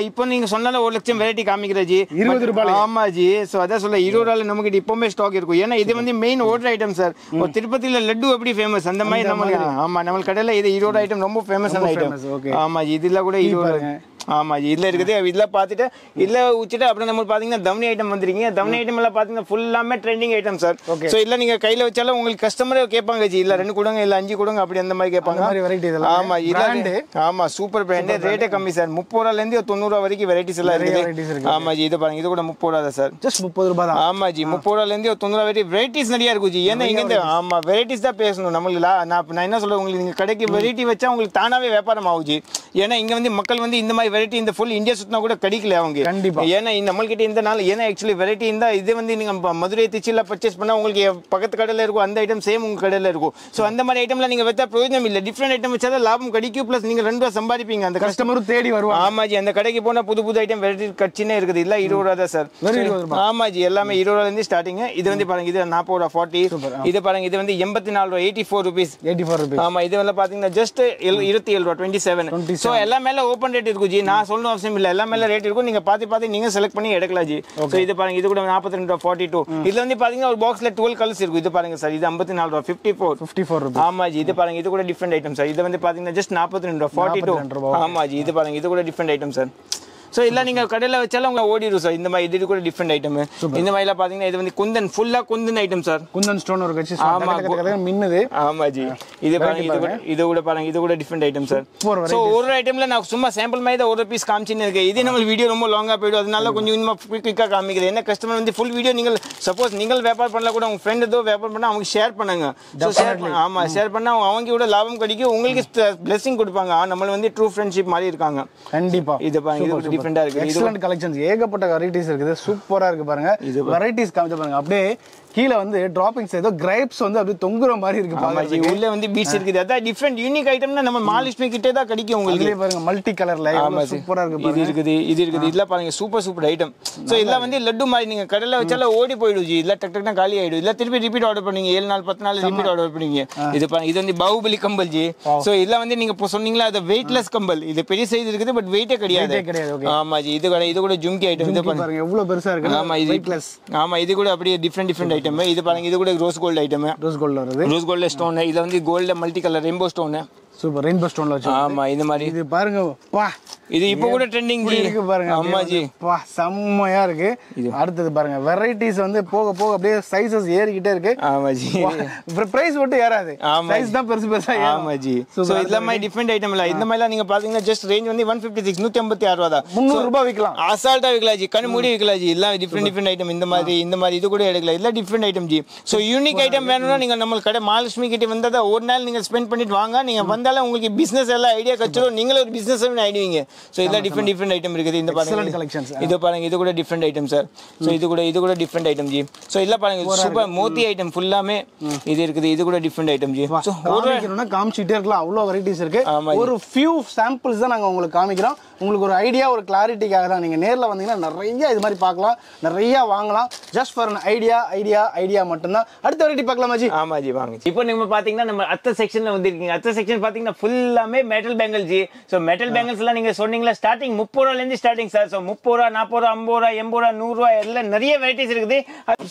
இப்போ நீங்க சொன்னால 1 லட்சம் வெரைட்டி காமிக்கிற ஜி 20 ரூபாய். ஆமா ஜி. சோ அதான் சொல்ல 20 ரூபாய்ல நமக்கு இப்பவுமே ஸ்டாக் இருக்கும். ஏன்னா இது வந்து மெயின் ஓர்டர் ஐட்டம் சார். ஒரு திருப்பதியில லட்டு எப்படி ஃபேமஸ் அந்த மாதிரி நம்ம ஆமா நம்ம கடையில இது 20 ரூபாய் ஐட்டம் ரொம்ப ஃபேமஸான ஐட்டம். ஆமா ஜி இதுல கூட 20 ரூபாய். ஆமா ஜி இதுல இருக்குது. இதுல பாத்துட்டு இல்ல உச்சிட்டு அப்புறம் நம்ம பாத்தீங்கன்னா தவணி ஐட்டம் வந்துருக்கீங்க. தவணி ஐட்டம் எல்லாம் பாத்தீங்கன்னா ஃபுல்லாமே ட்ரெண்டிங் ஐட்டம் சார். சோ இல்ல நீங்க கையில வச்சாலும் உங்களுக்கு கஸ்டமரே கேட்பாங்க ஜி. இல்ல 2 கொடுங்க இல்ல 5 கொடுங்க அப்படி அந்த மாதிரி கேட்பாங்க. ஆமா இல்ல ஆமா சூப்பர் பிராண்ட். ரேட்டே கம்மி சார். 30 ரூபாயில இருந்து 90 ரூபாய் வரைக்கும் வெரைட்டிஸ் எல்லாம் இருக்குது. ஆமா ஜி இது பாருங்க, இது கூட 30 ரூபாய் தான் சார். ஜஸ்ட் 30 ரூபாய் தான். ஆமா ஜி 30 ரூபாயில இருந்து 90 ரூபாய் வரைக்கும் வெரைட்டிஸ் நிறைய இருக்கும் ஜி. ஏன்னா இங்க ஆமா வெரைட்டிஸ் தான் பேசணும் நம்மளுக்கு. நான் என்ன சொல்றேன், உங்களுக்கு நீங்க கடைக்கு வெரைட்டி வச்சா உங்களுக்கு தானாவே வியாபாரம் ஆகும் ஜி. ஏன்னா இங்க வந்து மக்கள் வந்து இந்த மாதிரி வெரைட்டி இந்த ஃபுல் இந்தியா சுத்தினா கூட கிடைக்கல அவங்க. கண்டிப்பா. ஏன்னா நம்மள்கிட்ட இந்த நாள் ஏன்னா ஆக்சுவலி வெரைட்டி இருந்தா இது வந்து நீங்க மதுரை திருச்சியில பர்ச்சேஸ் பண்ணா உங்களுக்கு பக்கத்து கடையில இருக்கும் அந்த ஐட்டம் சேம் உங்க கடையில இருக்கும். சோ அந்த மாதிரி ஐட்டம்ல நீங்க வெச்சா பிரயோஜனம் இல்ல. டிஃபரெண்ட் ஐட்டம் வச்சா லாபம் கிடைக்கும். பிளஸ் நீங்க 2 ரூபாய் சம்பாதிப்பீங்க. அந்த கஸ்டமரும் தேடி வருவாங்க. ஆமா ஜி அந்த கடைக்கு போனா புது ஐட்டம் வெரைட்டி கட்சினே இருக்குது. இல்ல 20 ரூபாய் தான் சார். ஆமா ஜி எல்லாமே 20 ரூபாயில இருந்து ஸ்டார்டிங். இது வந்து பாருங்க, இது 40 ரூபாய் 40. இது பாருங்க, இது வந்து 84 ரூபாய் 84 rupees. ஆமா இது வந்து பாத்தீங்கன்னா ஜஸ்ட் 27 ரூபாய் 27. சோ எல்லா மேல ஓபன் ரேட் இருக்கும் ஜி. நான் சொல்லணும் அவசியம் இல்ல. எல்லா மேல ரேட் இருக்கும். நீங்க பாத்து நீங்க செலக்ட் பண்ணி எடுக்கலாம் ஜி. சோ இது பாருங்க, இது கூட 42 ரூபாய் 42. இதுல வந்து பாத்தீங்கன்னா ஒரு பாக்ஸ்ல 12 கலர்ஸ் இருக்கும். இது பாருங்க சார், இது 54 ரூபாய் 54 rupees. ஆமா ஜி இது பாருங்க, இது கூட டிஃபரெண்ட் ஐட்டம் சார். இது வந்து பாத்தீங்கன்னா ஜஸ்ட் 42 ரூபாய் 42. ஆமா ஜி இது பாருங்க, இது கூட டிஃபரெண்ட் ஐட்டம் சார். சோ இல்ல நீங்க கடையில வச்சாலும் உங்க ஓடிடும் சார். இந்த மாதிரி இது கூட டிஃபரெண்ட் ஐட்டம். இந்த மாதிரிலாம் பாத்தீங்கன்னா இது வந்து குந்தன் ஃபுல்லா Kundan item sir. Kundan stone ஒரு கட்சி. ஆமா மின்னுது. ஆமா ஜி இது பாருங்க, இது கூட பாருங்க, இது கூட டிஃபரெண்ட் ஐட்டம் சார். சோ ஒரு ஐட்டம்ல நான் சும்மா சாம்பிள் மாதிரி ஒரு பீஸ் காமிச்சின்னு இருக்கேன். இது நம்ம வீடியோ ரொம்ப லாங்கா போயிடும். அதனால கொஞ்சம் இன்னும் குயிக்கா காமிக்கிறேன். என்ன கஸ்டமர் வந்து ஃபுல் வீடியோ நீங்கள் சப்போஸ் நீங்கள் வியாபாரம் பண்ணல கூட உங்க ஃப்ரெண்ட் ஏதோ வியாபாரம் பண்ணா அவங்க ஷேர் பண்ணுங்க. ஆமா ஷேர் பண்ணா அவங்க கூட லாபம் கிடைக்கும். உங்களுக்கு பிளெஸிங் கொடுப்பாங்க. நம்ம வந்து ட்ரூ ஃப்ரெண்ட்ஷிப் மாதிரி இருக்காங்க. கண்டிப்பா இது பாருங்க டிஃபரெண்டா இருக்கு. எக்ஸலென்ட் கலெக்ஷன்ஸ், ஏகப்பட்ட வெரைட்டிஸ் இருக்குது. சூப்பரா இருக்கு பாருங்க. வெரைட்டிஸ் காமிச்சு பாருங்க. அப்படியே கீழ வந்து டிராப்பிங்ஸ் ஏதோ கிரைப்ஸ் வந்து அப்படியே தொங்குற மாதிரி இருக்கு பாருங்க. உள்ள வந்து பீட்ஸ் இருக்குது. அதான் டிஃபரெண்ட் யூனிக் ஐட்டம்னா நம்ம மகாலட்சுமி கிட்டே தான் கிடைக்கும் உங்களுக்கு. இதுல பாருங்க மல்டி கலர்ல சூப்பரா இருக்கு. இது இருக்குது, இது இருக்குது. இதெல்லாம் பாருங்க சூப்பர் ஐட்டம். சோ இதெல்லாம் வந்து லட்டு மாதிரி நீங்க கடையில வச்சால ஓடி போயிடும் ஜி. இல்ல டக் டக்னா காலி ஆயிடும். இல்ல திருப்பி ரிப்பீட் ஆர்டர் பண்ணீங்க 7 நாள் 10 நாள் ரிப்பீட் ஆர்டர் பண்ணீங்க. இது பாருங்க, இது வந்து பாகுபலி கம்பல் ஜி. சோ இதெல்லாம் வந்து நீங்க சொன்னீங்களா அது வெயிட்லெஸ் கம்பல். இது பெரிய சைஸ் இருக்குது பட் வெயிட்டே கிடையாது. ஆமா ஜி இது கூட ஜும்கி ஐட்டம். இது பாருங்க எவ்வளவு பெருசா இருக்கு. ஆமா இது வெயிட்லெஸ். ஆமா இது கூட அப்படியே டிஃபரெண்ட் ஐட்டம். இது பாருங்க, இது கூட ரோஸ் கோல்ட் ஐட்டம். ரோஸ் கோல்ட்ல வருது. ரோஸ் கோல்ட்ல ஸ்டோன். இது வந்து கோல்ட்ல multi colour rainbow stone. Super rainbow ஸ்டோன்ல வச்சு. ஆமா இந்த மாதிரி இது பாருங்க. பா இது இப்போ கூட ட்ரெண்டிங் ஜி இருக்கு பாருங்க. ஆமா ஜி பா செம்மயா இருக்கு. அடுத்து பாருங்க வெரைட்டிஸ் வந்து போக அப்படியே சைஸஸ் ஏறிக்கிட்டே இருக்கு. ஆமா ஜி பிரைஸ் மட்டும் ஏறாது. சைஸ் தான் பெருசா. ஆமா ஜி சோ இதெல்லாம் மாதிரி டிஃபரெண்ட் ஐட்டம் இல்ல. இந்த மாதிரிலாம் நீங்க பாத்தீங்கன்னா ஜஸ்ட் ரேஞ்ச் வந்து 156 156 ரூபாய் தான். 300 ரூபாய் விக்கலாம். அசால்ட்டா விக்கலாம் ஜி. கண்ணு மூடி விக்கலாம் ஜி. எல்லாம் டிஃபரெண்ட் ஐட்டம். இந்த மாதிரி இது கூட எடுக்கலாம். எல்லாம் different item G. So unique item வேணும்னா நீங்க நம்ம கடை மகாலட்சுமி கிட்ட வந்தா ஒரு நாள் நீங்க ஸ்பெண்ட் பண்ணிட்டு வாங்க. நீங்க வந்தாலும் உங்களுக்கு பிசினஸ் எல்லாம் ஐடியா கச்சிரும். நீங்களே ஒரு பிசினஸ் ஆயிடுவீங்க. ஸோ இதெல்லாம் டிஃப்ரெண்ட் ஐட்டம் இருக்குது. இந்த பாருங்க கலெக்ஷன்ஸ், இது பாருங்க, இது கூட டிஃப்ரெண்ட் ஐட்டம் சார். ஸோ இது கூட டிஃப்ரெண்ட் ஐட்டம் ஜி. ஸோ இதெல்லாம் பாருங்க சூப்பர் மோத்தி ஐட்டம் ஃபுல்லாமே இது இருக்குது. இது கூட டிஃப்ரெண்ட் ஐட்டம் ஜி. ஸோ காமிச்சிட்டே இருக்கலாம், அவ்வளோ வெரைட்டிஸ் இருக்கு. ஒரு ஃபியூ சாம்பிள்ஸ் தான் நாங்கள் உங்களுக்கு காமிக்கிறோம். உங்களுக்கு ஒரு ஐடியா, ஒரு கிளாரிட்டிக்காக தான். நீங்கள் நேரில் வந்தீங்கன்னா நிறைய இது மாதிரி பார்க்கலாம், நிறைய வாங்கலாம். ஜஸ்ட் ஃபார் ஐடியா மட்டும்தான். அடுத்த வெரைட்டி பார்க்கலாமா ஜி? ஆமா ஜி, வாங்க. இப்போ நீங்க பாத்தீங்கன்னா நம்ம அத்த செக்ஷன்ல வந்திருக்கீங்க. அத்த செக்ஷன் பாத்தீங்கன்னா ஃபுல்லாமே metal bangle G. So metal bangles எல்லாம் நீங்க சொன்னீங்களா ஸ்டார்டிங் 30 ரூபாயிலேருந்து ஸ்டார்டிங் சார். ஸோ 30 ரூபா, 40 ரூபா, 50 ரூபா, 80 ரூபா, 100 ரூபா எல்லாம் நிறைய வெரைட்டிஸ் இருக்குது.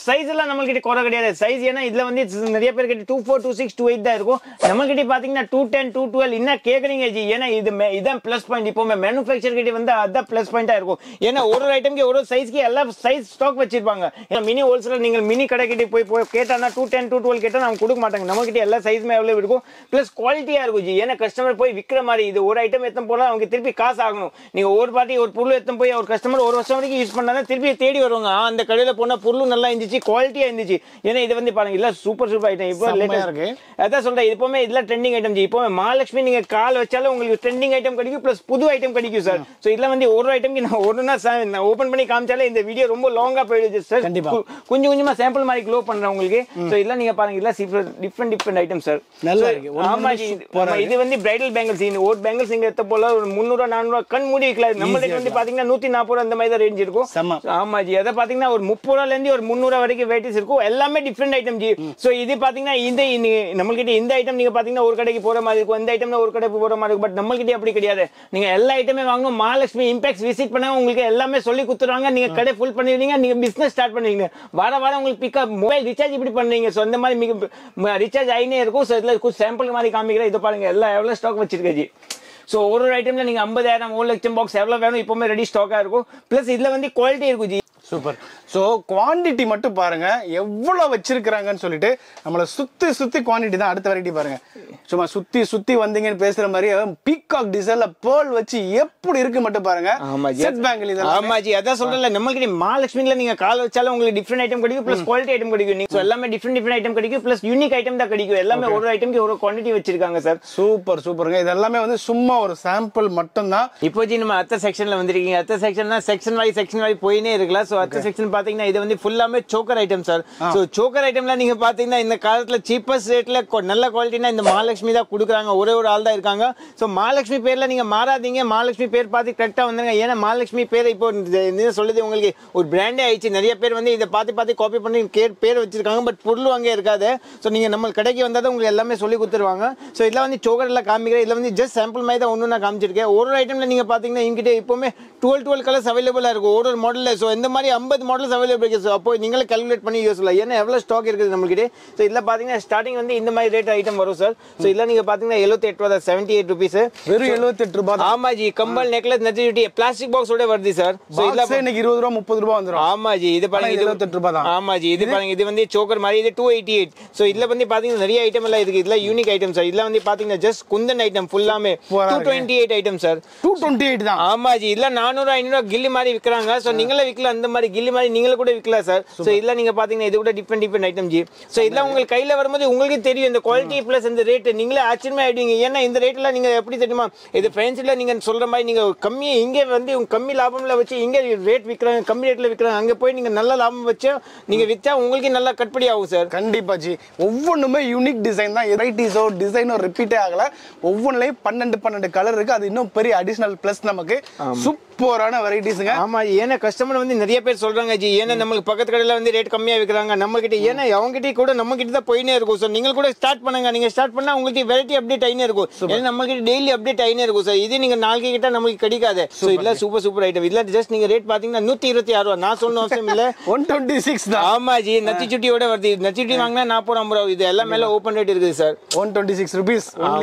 சைஸ் எல்லாம் நம்மகிட்ட குறை கிடையாது. சைஸ் ஏன்னா இதுல வந்து நிறைய பேர் கிட்ட 24, 26, 28 தான் இருக்கும். நம்மகிட்ட பாத்தீங்கன்னா 210, 212 இன்னும் கேக்குறீங்க ஜி. ஏன்னா இதான் பிளஸ் பாயிண்ட். இப்போ மேனுஃபேக்சர் கிட்ட வந்து அதான் பிளஸ் பாயிண்டா இருக்கும். ஏன்னா ஒரு ஐட்டம்க்கு ஒரு சைஸ்க்கு எல்லா சைஸ் ஸ்டாக் வச்சிருப்பாங்க. மினி ஹோல்சேலர் நீங்க மினி கடை கிட்ட போய் கேட்டானா 210, 212 கேட்டா அவங்க கொடுக்க மாட்டாங்க. நம்ம கிட்ட எல்லா சைஸுமே அவைலபிள் இருக்கும். பிளஸ் குவாலிட்டியா இருக்கும் ஜி. ஏன்னா கஸ்டமர் போய் விற்கிற மாதிரி இது ஒரு ஐட்டம் எத்தனை போல அவங்க திருப்பி காசு ஆகணும். நீங்க ஒரு பார்ட்டி ஒரு பொருள் எத்தனை போய் ஒரு கஸ்டமர் ஒரு வருஷம் வரைக்கும் யூஸ் பண்ணாதான் திருப்பி தேடி வருவாங்க. அந்த கடையில போனா பொருளும் நல்லா இருந்துச்சு, குவாலிட்டியா இருந்துச்சு. ஏன்னா இது வந்து பாருங்க இல்ல சூப்பர் ஐட்டம். இப்போ லேட்டஸ்ட் அதான் சொல்றேன், இப்பவுமே இதெல்லாம் ட்ரெண்டிங் ஐட்டம் ஜி. இப்போ மகாலட்சுமி நீங்க கால் வச்சாலும் உங்களுக்கு ட்ரெண்டிங் ஐட்டம் கிடைக்கும், பிளஸ் புது ஐட்டம் கிடைக்கும் சார். ஸோ இதெல்லாம் வந்து ஒரு ஐட்டம் நான் ஒன்றுனா ஓபன் பண்ணி காமிச்சாலே இந்த வீடியோ ரொம்ப லாங்கா போயிடுச்சு சார். கொஞ்சம் கொஞ்சமா சாம்பிள் மாதிரி க்ளோ பண்றேன் உங்களுக்கு. ஸோ இதெல்லாம் நீங்க பாருங்க இதெல்லாம் டிஃப்ரெண்ட் ஐட்டம் சார். நல்லா இருக்கு. ஆமா ஜி, இது வந்து பிரைடல் பேங்கிள்ஸ். இந்த ஓட் பேங்கிள்ஸ் இங்க எத்த போல ஒரு 300, 400 கண் மூடி வைக்கலாம். நம்ம ரேட் வந்து பாத்தீங்கன்னா 140 ரூபா அந்த மாதிரி தான் ரேஞ்ச் இருக்கும். ஆமா ஜி, அதை பாத்தீங்கன்னா ஒரு 30 ரூபாயில இருந்து ஒரு 300 வரைக்கும் வெரைட்டிஸ் இருக்கும். எல்லாமே டிஃப்ரெண்ட் ஐட்டம் ஜி. ஸோ இது பாத்தீங்கன்னா இந்த நம்மகிட்ட இந்த ஐட்டம் நீங்க பாத்தீங்கன்னா ஒரு கடைக்கு போற மாதிரி இருக்கும், இந்த ஐட்டம் ஒரு கடைக்கு போற மாதிரி இருக்கும். பட் நம்மகிட்ட அப்படி கிடையாது. நீங்க எல்லா ஐட்டமே வாங்கணும். மகாலட்சுமி இம்பாக்ட் விசிட் பண்ணா உங்களுக்கு எல்லாமே சொல்லி கொடுத்துருவாங்க. நீங்க கடை ஃபுல் பண்ணிடுவீங்க, நீங்க பிசினஸ் ஸ்டார்ட் பண்ணுவீங்க. வாரம் உங்களுக்கு பிக்கப் மொபைல் ரீசார்ஜ் இப்படி பண்ணுவீங்க. ஸோ அந்த மாதிரி ரீசார்ஜ் ஆகினே இருக்கும். ஸோ இதுல சாம்பிள் மாதிரி காமிக்கிறேன். இது பாருங்க எல்லாம் எவ்வளவு ஸ்டாக் வச்சிருக்கேன் ஜி. ஸோ ஒரு ஐட்டம்ல நீங்க 50,000, 1 லட்சம் பாக்ஸ் எவ்வளவு வேணும் இப்பவுமே ரெடி ஸ்டாக்கா இருக்கும். பிளஸ் இதுல வந்து குவாலிட்டி இருக்கும் ஜி. சூப்பர். ஸோ குவான்டிட்டி மட்டும் பாருங்க எவ்வளவு வச்சிருக்கிறாங்கன்னு சொல்லிட்டு நம்மள சுத்தி குவான்டிட்டி தான். அடுத்த வெரைட்டி பாருங்க, சும்மா சுத்தி வந்தீங்கன்னு பேசுற மாதிரி பீகாக் டிசைன்ல பேர்ல் வச்சு எப்படி இருக்கு மட்டும் பாருங்க. செட் பேங்கிள் இதெல்லாம். ஆமா ஜி, அதான் சொல்றேன் நம்மகிட்ட மகாலட்சுமில நீங்க கால் வச்சாலும் உங்களுக்கு டிஃப்ரெண்ட் ஐட்டம் கிடைக்கும், பிளஸ் குவாலிட்டி ஐட்டம் கிடைக்கும். நீங்க எல்லாமே டிஃப்ரெண்ட் ஐட்டம் கிடைக்கும், பிளஸ் யூனிக் ஐட்டம் தான் கிடைக்கும். எல்லாமே ஒரு ஐட்டம்க்கு ஒரு குவான்டிட்டி வச்சிருக்காங்க சார். சூப்பருங்க. இது எல்லாமே வந்து சும்மா ஒரு சாம்பிள் மட்டும் தான். இப்போ ஜி நம்ம அத்த செக்ஷன்ல வந்திருக்கீங்க. அத்த செக்ஷன்னா செக்ஷன் வாய் போயினே இருக்கலாம். சோ அத்த செக்ஷன் பாத்தீங்கன்னா இது வந்து ஃபுல்லாமே choker item sir. So choker ஐட்டம்ல நீங்க பாத்தீங்கன்னா இந்த காலத்துல சீப்பஸ்ட் ரேட்ல நல்ல குவாலிட்டினா இந்த மகாலட்சுமி தான் கொடுக்குறாங்க. ஒரே ஒரு ஆள் தான் இருக்காங்க. சோ மகாலட்சுமி பேர்ல நீங்க மாறாதீங்க. மகாலட்சுமி பேர் பார்த்து கரெக்டா வந்துருங்க. ஏன்னா மகாலட்சுமி பேர் இப்போ சொல்லுது உங்களுக்கு ஒரு பிராண்டே ஆயிடுச்சு. நிறைய பேர் வந்து இதை பார்த்து காப்பி பண்ணி பேர் வச்சிருக்காங்க. பட் பொருள் அங்கே இருக்காது. ஸோ நீங்க நம்ம கடைக்கு வந்தா தான் உங்களுக்கு எல்லாமே சொல்லி கொடுத்துருவாங்க. ஸோ இதெல்லாம் வந்து சோக்கர்ல காமிக்கிறேன். இதுல வந்து ஜஸ்ட் சாம்பிள் மாதிரி தான் ஒன்று நான் காமிச்சிருக்கேன். ஒரு ஐட்டம்ல நீங்க பாத்தீங்கன்னா எங்கிட்ட இப்பவுமே 12 கலர்ஸ் அவைலபிளா இருக்கும் ஒரு மாடல்ல. ஸோ இந்த மாதிரி 50 மாடல்ஸ் அவைலபிள் இருக்கு. ஸோ அப்போ நீங்களே கால்குலேட் பண்ணி யூஸ் பண்ணலாம். ஏன்னா எவ்வளவு ஸ்டாக் இருக்குது நம்மகிட்ட. ஸோ இதில் பாத்தீங்கன்னா ஸ்டார்டிங் வந்து இந்த மாதிரி ரேட் ஐட்டம் வரும் சார். ஸோ இதில் நீங்க பாத்தீங்கன்னா 78 ரூபா, 78 ருபீஸ். வெறும் 78 ரூபாய். ஆமா ஜி, கம்பல் நெக்லஸ் நெஜிட்டி பிளாஸ்டிக் பாக்ஸோட வருது சார். ஸோ இதில் இன்னைக்கு 20 ரூபா 30 ரூபா வந்துடும். ஆமா ஜி, இது பாருங்க 78 ரூபாய் தான். ஆமா ஜி, இது பாருங்க இது வந்து சோக்கர் மாதிரி இது 288. ஸோ இதுல வந்து பாத்தீங்கன்னா நிறைய ஐட்டம் எல்லாம் இருக்கு. இதுல யூனிக் ஐட்டம் சார். இதுல வந்து பாத்தீங்கன்னா ஜஸ்ட் குந்தன் ஐட்டம் ஃபுல்லாமே 228 ஐட்டம் சார். 228 தான். ஆமா ஜி, இதுல 400, 500 கில்லி மாதிரி விற்கிறாங்க. ஸோ நீங்களே விற்கலாம். அந்த மாதிரி கில்லி மாதிரி நீங்களே கூட விற்கலாம் சார். ஸோ இதுல நீங்க பாத்தீங்கன்னா இது கூட டிஃப்ரெண்ட் ஐட்டம் ஜி. ஸோ இதெல்லாம் உங்களுக்கு கையில வரும்போது உங்களுக்கு தெரியும் இந்த குவாலிட்டி பிளஸ் இந்த ரேட். நீங்களே ஆச்சரியமா ஆயிடுவீங்க. ஏன்னா இந்த ரேட்ல நீங்க எப்படி தெரியுமா, இது பிரான்ஸ்ல நீங்க சொல்ற மாதிரி நீங்க கம்மி இங்கே வந்து கம்மி லாபம்ல வச்சு இங்க ரேட் விற்கிறாங்க, கம்மி ரேட்ல விற்கிறாங்க. அங்க போய் நீங்க நல்ல லாபம் வச்சு நீங்க விற்றா உங்களுக்கு நல்லா கட்டுப்படி ஆகும் சார். கண்டிப்பா ஜி. ஒவ்வொன்றுமே யூனிக் டிசைன் தான். வெரைட்டிஸோ டிசைனோ ரிப்பீட்டே ஆகல. ஒவ்வொன்றுலயும் 12 கலர் இருக்கு. அது இன்னும் பெரிய அடிஷனல் பிளஸ் நமக்கு. சூப்பரான வெரைட்டிஸ்ங்க. ஆமா, ஏன்னா கஸ்டமர் வந்து நிறைய பேர் சொல்றாங்க ஜி, ஏன்னா நமக்கு பக்கத்து கடையில வந்து ரேட் கம்மியா விற்கிறாங்க நம்ம கிட்ட. ஏன்னா அவங்க கிட்ட கூட நம்ம கிட்ட தான் போயினே இருக்கும். சார் நீங்க கூட ஸ்டார்ட் பண்ணுங்க. நீங்க ஸ்டார்ட் பண்ணா உங்களுக்கு வெரைட்டி அப்டேட் ஆயினே இருக்கும். ஏன்னா நம்ம கிட்ட டெய்லி அப்டேட் ஆயினே இருக்கும் சார். இது நீங்க நாளைக்கு கிட்ட நமக்கு கிடைக்காது. சோ இல்ல சூப்பர் ஐட்டம். இல்ல ஜஸ்ட் நீங்க ரேட் பாத்தீங்கன்னா 126 ரூபாய். நான் சொல்லணும் அவசியம் இல்ல, 126 தான். ஆமா ஜி, நச்சி சுட்டியோட வருது. நச்சி சுட்டி வாங்கினா 40 ரூபாய். இது எல்லாம் மேல ஓபன் ரேட் இருக்குது சார். 126 rupees.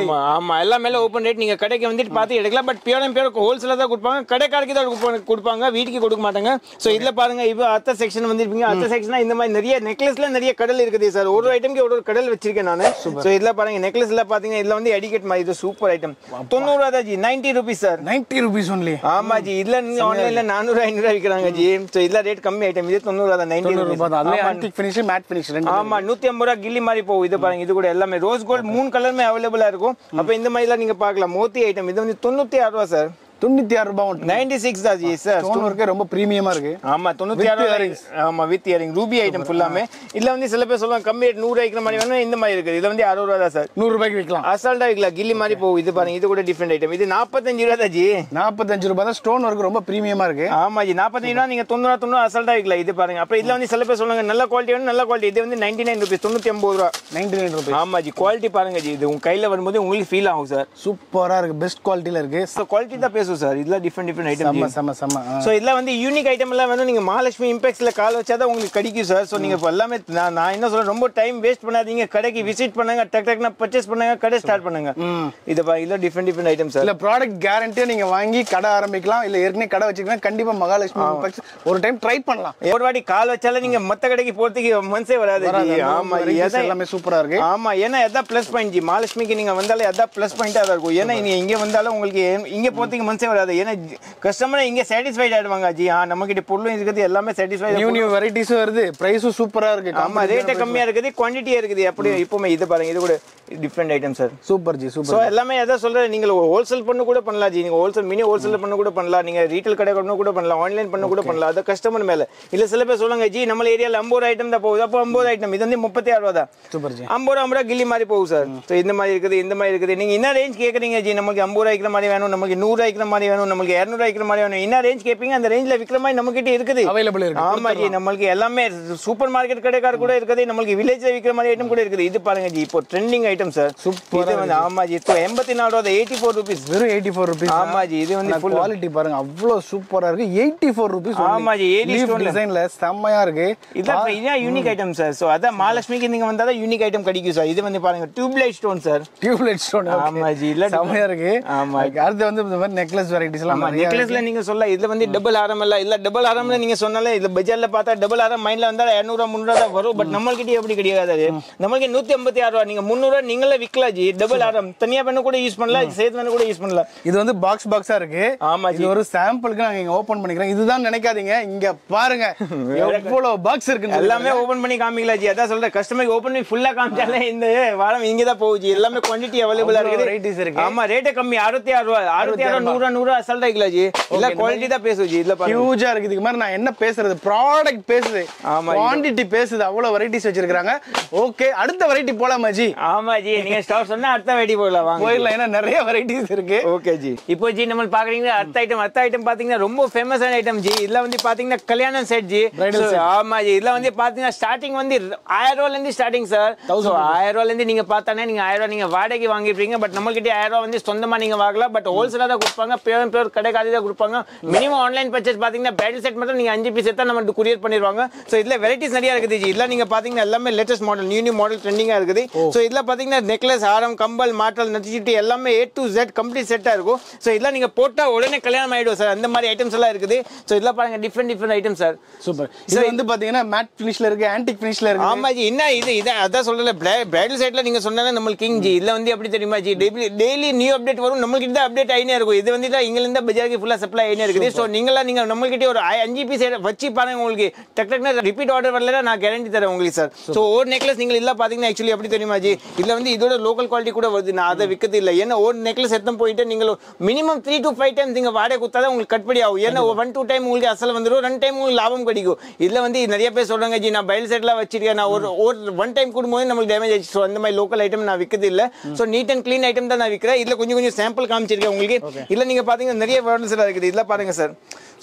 ஆமா எல்லாம் மேல ஓபன் ரேட். நீங்க கடைக்கு வந்துட்டு பார்த்து எடுக்கலாம். பட் பியூர் ஹோல்சேலா தான் கொடுப்பாங்க. கடைக்காரருக்கு தான் கொடுப்பாங்க, வீட்டுக்கு கொடுக்க மாட்டாங்க. சோ இதுல பாருங்க இப்போ அத்த செக்ஷன் வந்திருப்பீங்க. அத்த செக்ஷனா இந்த மாதிரி நிறைய நெக்லஸ்ல நிறைய கடல் இருக்குது சார். ஒரு ஐட்டம்க்கு ஒரு கடல் வச்சிருக்கேன் நான். சோ இதுல பாருங்க நெக்லஸ்ல பாத்தீங்கன்னா இதுல வந்து எடிகேட் மாதிரி இது சூப்பர் ஐட்டம். 90 ரூபாய் தான் G. 90 rupees sir. 90 rupees only. ஆமா ஜி, இதுல நீங்க ஆன்லைன்ல 400, 500 விக்கிறாங்க ஜி. சோ இதுல ரேட் கம்மி ஐட்டம். இது 90 ரூபாய் தான். 90 ரூபாய் தான். அதுல ஆன்டிக் ஃபினிஷ், மேட் ஃபினிஷ் ரெண்டு. ஆமா, 150 ரூபாய் கில்லி மாதிரி போகும். இது பாருங்க இது கூட எல்லாமே ரோஸ் கோல்ட் 3 கலருமே அவைலபிளா இருக்கும். அப்ப இந்த மாதிரிலாம் நீங்க பார்க்கலாம். மோத்தி ஐட்டம் இது வந்து 96 ரூபாய் சார். 96 ரூபாய் மட்டும். 96 தான் ஜி சார். ஸ்டோன் ஒர்க் ரொம்ப பிரீமியமா இருக்கு. ஆமா 96. ஆமா வித் இயரிங் ரூபி ஐட்டம் ஃபுல்லாமே. இதுல வந்து சில பேர் சொல்லுவாங்க கம்மி ரேட் 100 ஐக்கிற மாதிரி வேணும், இந்த மாதிரி இருக்கு. இதுல வந்து 60 ரூபாய் தான் சார். 100 ரூபாய்க்கு விக்கலாம். அசால்ட்டா விக்கலாம், கில்லி மாதிரி போகும். இது பாருங்க, இது கூட டிஃபரெண்ட் ஐட்டம். இது 45 ரூபாய் தான் ஜி. 45 ரூபாய் தான். ஸ்டோன் ஒர்க் ரொம்ப பிரீமியமா இருக்கு. ஆமா ஜி 45 ரூபாய் நீங்க 90 அசால்ட்டா விக்கலாம். இது பாருங்க. அப்புறம் இதுல வந்து சில பேர் சொல்லுவாங்க நல்ல குவாலிட்டி வேணும், நல்ல குவாலிட்டி. இது வந்து 99 ரூபாய், 99 ரூபாய். 99 ரூபாய். ஆமா ஜி குவாலிட்டி பாருங்க ஜி. இது உங்க கையில வரும்போது உங்களுக்கு ஃபீல் ஆகும் சார். சூப்பரா இருக்கு, பெஸ்ட் குவாலிட்டில இருக்கு. சோ குவாலிட்டி தான் பேசும் சார். இதுல டிஃபரெண்ட் ஐட்டம். செம. சோ இதுல வந்து யூனிக் ஐட்டம் எல்லாம் வேணும். நீங்க மகாலட்சுமி இம்பெக்ஸ்ல கால் வச்சாதான் உங்களுக்கு கிடைக்கும் சார். சோ நீங்க எல்லாமே நான் என்ன சொல்றேன், ரொம்ப டைம் வேஸ்ட் பண்ணாதீங்க. கடைக்கு விசிட் பண்ணுங்க, டக்னா பர்ச்சேஸ் பண்ணுங்க, கடை ஸ்டார்ட் பண்ணுங்க. இதுல டிஃபரெண்ட் ஐட்டம் சார். இல்ல ப்ராடக்ட் கேரண்டியா நீங்க வாங்கி கடை ஆரம்பிக்கலாம். இல்ல ஏற்கனவே கடை வச்சிருக்கீங்க, கண்டிப்பா மகாலட்சுமி இம்பெக்ஸ் ஒரு டைம் ட்ரை பண்ணலாம். ஒரு வாட்டி கால் வச்சாலே நீங்க மத்த கடைக்கு போறதுக்கு மனசே வராது. ஆமா எல்லாமே சூப்பரா இருக்கு. ஆமா ஏன்னா அதான் பிளஸ் பாயிண்ட் ஜி. மகாலட்சுமிக்கு நீங்க வந்தாலே அதான் பிளஸ் பாயிண்டா தான் இருக்கும். ஏன்னா நீங்க இங்க வந்தாலும் உங்களுக்கு இங்க போறதுக்கு மனசே வராது. ஏன்னா கஸ்டமர் இங்க சாட்டிஸ்ஃபைட் ஆயிடுவாங்க ஜி. நம்ம கிட்ட பொருளும் இருக்குது, எல்லாமே சாட்டிஸ்ஃபைட். நியூ வெரைட்டிஸும் வருது, பிரைஸும் சூப்பரா இருக்கு. ஆமா ரேட் கம்மியா இருக்குது, குவாண்டிட்டியா இருக்குது. அப்படி இப்போமே இது பாருங்க, இது கூட different item sir. Super G super. So எல்லாமே அதான் சொல்றேன், நீங்க ஹோல்சேல் பண்ண கூட பண்ணலாம் ஜி. நீங்க ஹோல்சேல் மினி ஹோல்சேல் பண்ண கூட பண்ணலாம், நீங்க ரீட்டைல் கடை பண்ண கூட பண்ணலாம், ஆன்லைன் பண்ண கூட பண்ணலாம். அது கஸ்டமர் மேல. இல்ல சில பேர் சொல்லுங்க ஜி நம்ம ஏரியால 50 ஐட்டம் தான் போகுது. அப்போ 50 ஐட்டம் இது வந்து 36 ரூபாய் தான். Super G. 50 ரூபாய் கில்லி மாதிரி போகும் சார். சோ இந்த மாதிரி இருக்குது, இந்த மாதிரி இருக்குது. நீங்க என்ன ரேஞ்ச் கேக்குறீங்க ஜி? நமக்கு 50 ரூபாய்க்கு மாதிரி வேணும், நமக்கு 100 ரூபாய்க்கு மாதிரி வேணும், நமக்கு 200 ரூபாய்க்கு மாதிரி வேணும். என்ன ரேஞ்ச் கேப்பீங்க அந்த ரேஞ்ச்ல விக்கிற மாதிரி நம்ம கிட்ட இருக்குது, அவைலபிள் இருக்கு. ஆமா ஜி. நமக்கு எல்லாமே சூப்பர் மார்க்கெட் கடைக்கார கூட இருக்குது, நமக்கு வில்லேஜ்ல விக்கிற மாதிரி ஐட்டம் கூட இருக்குது. இது பாருங்க ஜி, இப்போ ட்ரெண்டிங் ஐட்டம் சார். சூப்பர். ஆமா ஜி 84 ரூபாய், 84 ரூபீஸ். வெறும் 84 ரூபீஸ். ஆமா ஜி. இது வந்து ஃபுல் குவாலிட்டி பாருங்க, அவ்வளவு சூப்பரா இருக்கு. 84 ரூபீஸ். ஆமா ஜி. ஏடி ஸ்டோன் டிசைன்ல செம்மையா இருக்கு. இதான் யூனிக் ஐட்டம் சார். சோ அத மகாலட்சுமிக்கு நீங்க வந்தா யூனிக் ஐட்டம் கிடைக்கும் சார். இது வந்து பாருங்க tubelight stone sir. Tubelight stone. ஆமா ஜி. இல்ல செம்மையா இருக்கு. ஆமா. அடுத்து வந்து இந்த மாதிரி நெக்லஸ் வெரைட்டிஸ் எல்லாம் நிறைய. நெக்லஸ்ல நீங்க சொல்ல இதுல வந்து டபுள் ஆரம் இல்ல டபுள் ஆரம்ல நீங்க சொன்னாலே இது பஜார்ல பார்த்தா டபுள் ஆரம் மைண்ட்ல வந்தா 200 300 தான் வரும். பட் நம்மகிட்ட எப்படி கிடையாது. நமக்கு 156 ரூபாய், நீங்க 300 நீங்களே விக்கலாம் ஜி. டபுள் ஆரம் தனியா பண்ண கூட யூஸ் பண்ணலாம், சேர்த்து பண்ண கூட யூஸ் பண்ணலாம். இது வந்து பாக்ஸா இருக்கு. ஆமா ஜி. இது ஒரு சாம்பிளுக்கு நாங்க இங்க ஓபன் பண்ணிக்கிறோம். இதுதான் நினைக்காதீங்க, இங்க பாருங்க எவ்வளவு பாக்ஸ் இருக்கு. எல்லாமே ஓபன் பண்ணி காமிக்கலாம் ஜி. அதான் சொல்றேன், கஸ்டமருக்கு ஓபன் பண்ணி ஃபுல்லா காமிச்சாலே இந்த வாரம் இங்க தான் போகுது. எல்லாமே குவாண்டிட்டி அவைலபிளா இருக்குது, வெரைட்டிஸ் இருக்கு. ஆமா ரேட் கம்மி 66 ரூபாய், 66 100 அசல்ட்டா இல்ல ஜி. இல்ல குவாலிட்டி தான் பேசுது ஜி. இல்ல பாருங்க ஹியூஜா இருக்கு. இதுக்கு மாதிரி நான் என்ன பேசுறது, ப்ராடக்ட் பேசுது, குவாண்டிட்டி பேசுது, அவ்வளவு வெரைட்டிஸ் வச்சிருக்காங்க. ஓகே அடுத்த வெரைட்டி போலாமா ஜி? ஆமா ஜி, நீங்க ஸ்டாப் சொன்னா அடுத்த வெரைட்டி போலாம், வாங்க போயிடலாம். ஏன்னா நிறைய வெரைட்டிஸ் இருக்கு. Okay G. இப்போ ஜி நம்ம பாக்குறீங்க அடுத்த ஐட்டம் பாத்தீங்கன்னா ரொம்ப ஃபேமஸான ஐட்டம் ஜி. இதுல வந்து பாத்தீங்கன்னா கல்யாணம் செட் ஜி. ஆமா ஜி. இதுல வந்து பாத்தீங்கன்னா ஸ்டார்டிங் வந்து 1000 ரூபாயில இருந்து ஸ்டார்டிங் சார். 1000 ரூபாயில இருந்து நீங்க பார்த்தானே நீங்க 1000 ரூபாய் நீங்க வாடகைக்கு வாங்கிருப்பீங்க. பட் நம்ம கிட்ட 1000 ரூபாய் வந்து சொந்தமா நீங்க வாங்கலாம். பட் ஹோல்சேலா தான் கொடுப்பாங்க, பேர் கடைக்காரி தான் கொடுப்பாங்க. மினிமம் ஆன்லைன் பர்ச்சேஸ் பாத்தீங்கன்னா பிரைடல் செட் மட்டும் நீங்க 5 பீஸ் எடுத்தா நம்ம குரியர் பண்ணிடுவாங்க. சோ இதுல வெரைட்டிஸ் நிறைய இருக்குது ஜி. இதுல நீங்க பாத்தீங்கன்னா எல்லாமே லேட்டஸ்ட் மாடல், நியூ மாடல் ட்ரெண்டிங்கா இருக்குது. சோ இதுல பாத்தீங்கன்னா நெக்லஸ், ஆரம், கம்பல், மாட்டல், நெத்திச்சுட்டி எல்லாமே A to Z கம்ப்ளீட் செட்டா இருக்கும். சோ இதெல்லாம் நீங்க போட்டா உடனே கல்யாணம் ஆயிடும் சார். அந்த மாதிரி ஐட்டம்ஸ் எல்லாம் இருக்குது. சோ இதெல்லாம் பாருங்க டிஃபரெண்ட் ஐட்டம் சார். சூப்பர். இது வந்து பாத்தீங்கன்னா மேட் ஃபினிஷ்ல இருக்கு, ஆன்டிக் ஃபினிஷ்ல இருக்கு. ஆமா ஜி. என்ன இது அதான் சொல்றேன், பிரைடல் செட்ல நீங்க சொன்னா நம்ம கிங் ஜி. இல்ல வந்து எப்படி தெரியுமா ஜி, டெய்லி நியூ அப்டேட் வரும். நம்மளுக்கு இந்த அப்டேட் ஆயினே இருக்கும். இது வந்து இங்க இருந்து பஜாருக்கு ஃபுல்லா சப்ளை ஆயினே இருக்குது. சோ நீங்க நம்மகிட்ட ஒரு 5 பீஸ் வச்சு பாருங்க, உங்களுக்கு டக்கு ரிப்பீட் ஆர்டர் வரல நான் கேரண்டி தரேன் உங்களுக்கு சார். சோ ஒரு நெக்லஸ் நீங்க இல்ல பாத்தீங்கன்னா ஆக்சுவலி எப்படி தெரியுமா ஜி, இதுல வந்து இதோட லோக்கல் குவாலிட்டி கூட வருது. நான் அதை விற்கிறது இல்லை. ஏன்னா ஒரு நெக்லஸ் எடுத்து போயிட்டு நீங்க மினிமம் 3 to 5 டைம்ஸ் நீங்க வாடகை கொடுத்தாதான் உங்களுக்கு கட்படி ஆகும். ஏன்னா 1-2 டைம் உங்களுக்கு அசல் வந்துடும், 2 டைம் உங்களுக்கு லாபம் கிடைக்கும். இதுல வந்து நிறைய பேர் சொல்றாங்க ஜி நான் பைல் செட்லாம் வச்சிருக்கேன், நான் ஒரு 1 டைம் கொடுக்கும்போது நமக்கு டேமேஜ் ஆயிடுச்சு. ஸோ அந்த மாதிரி லோக்கல் ஐட்டம் நான் விற்கிறது இல்லை. So neat and clean item தான் நான் விற்கிறேன். இதுல கொஞ்சம் சாம்பிள் காமிச்சிருக்கேன் உங்களுக்கு. இல்ல நீங்க பாத்தீங்கன்னா நிறைய வேர்டன்ஸ் எல்லாம் இருக்குது. இதெல்லாம் பாருங்க சார்.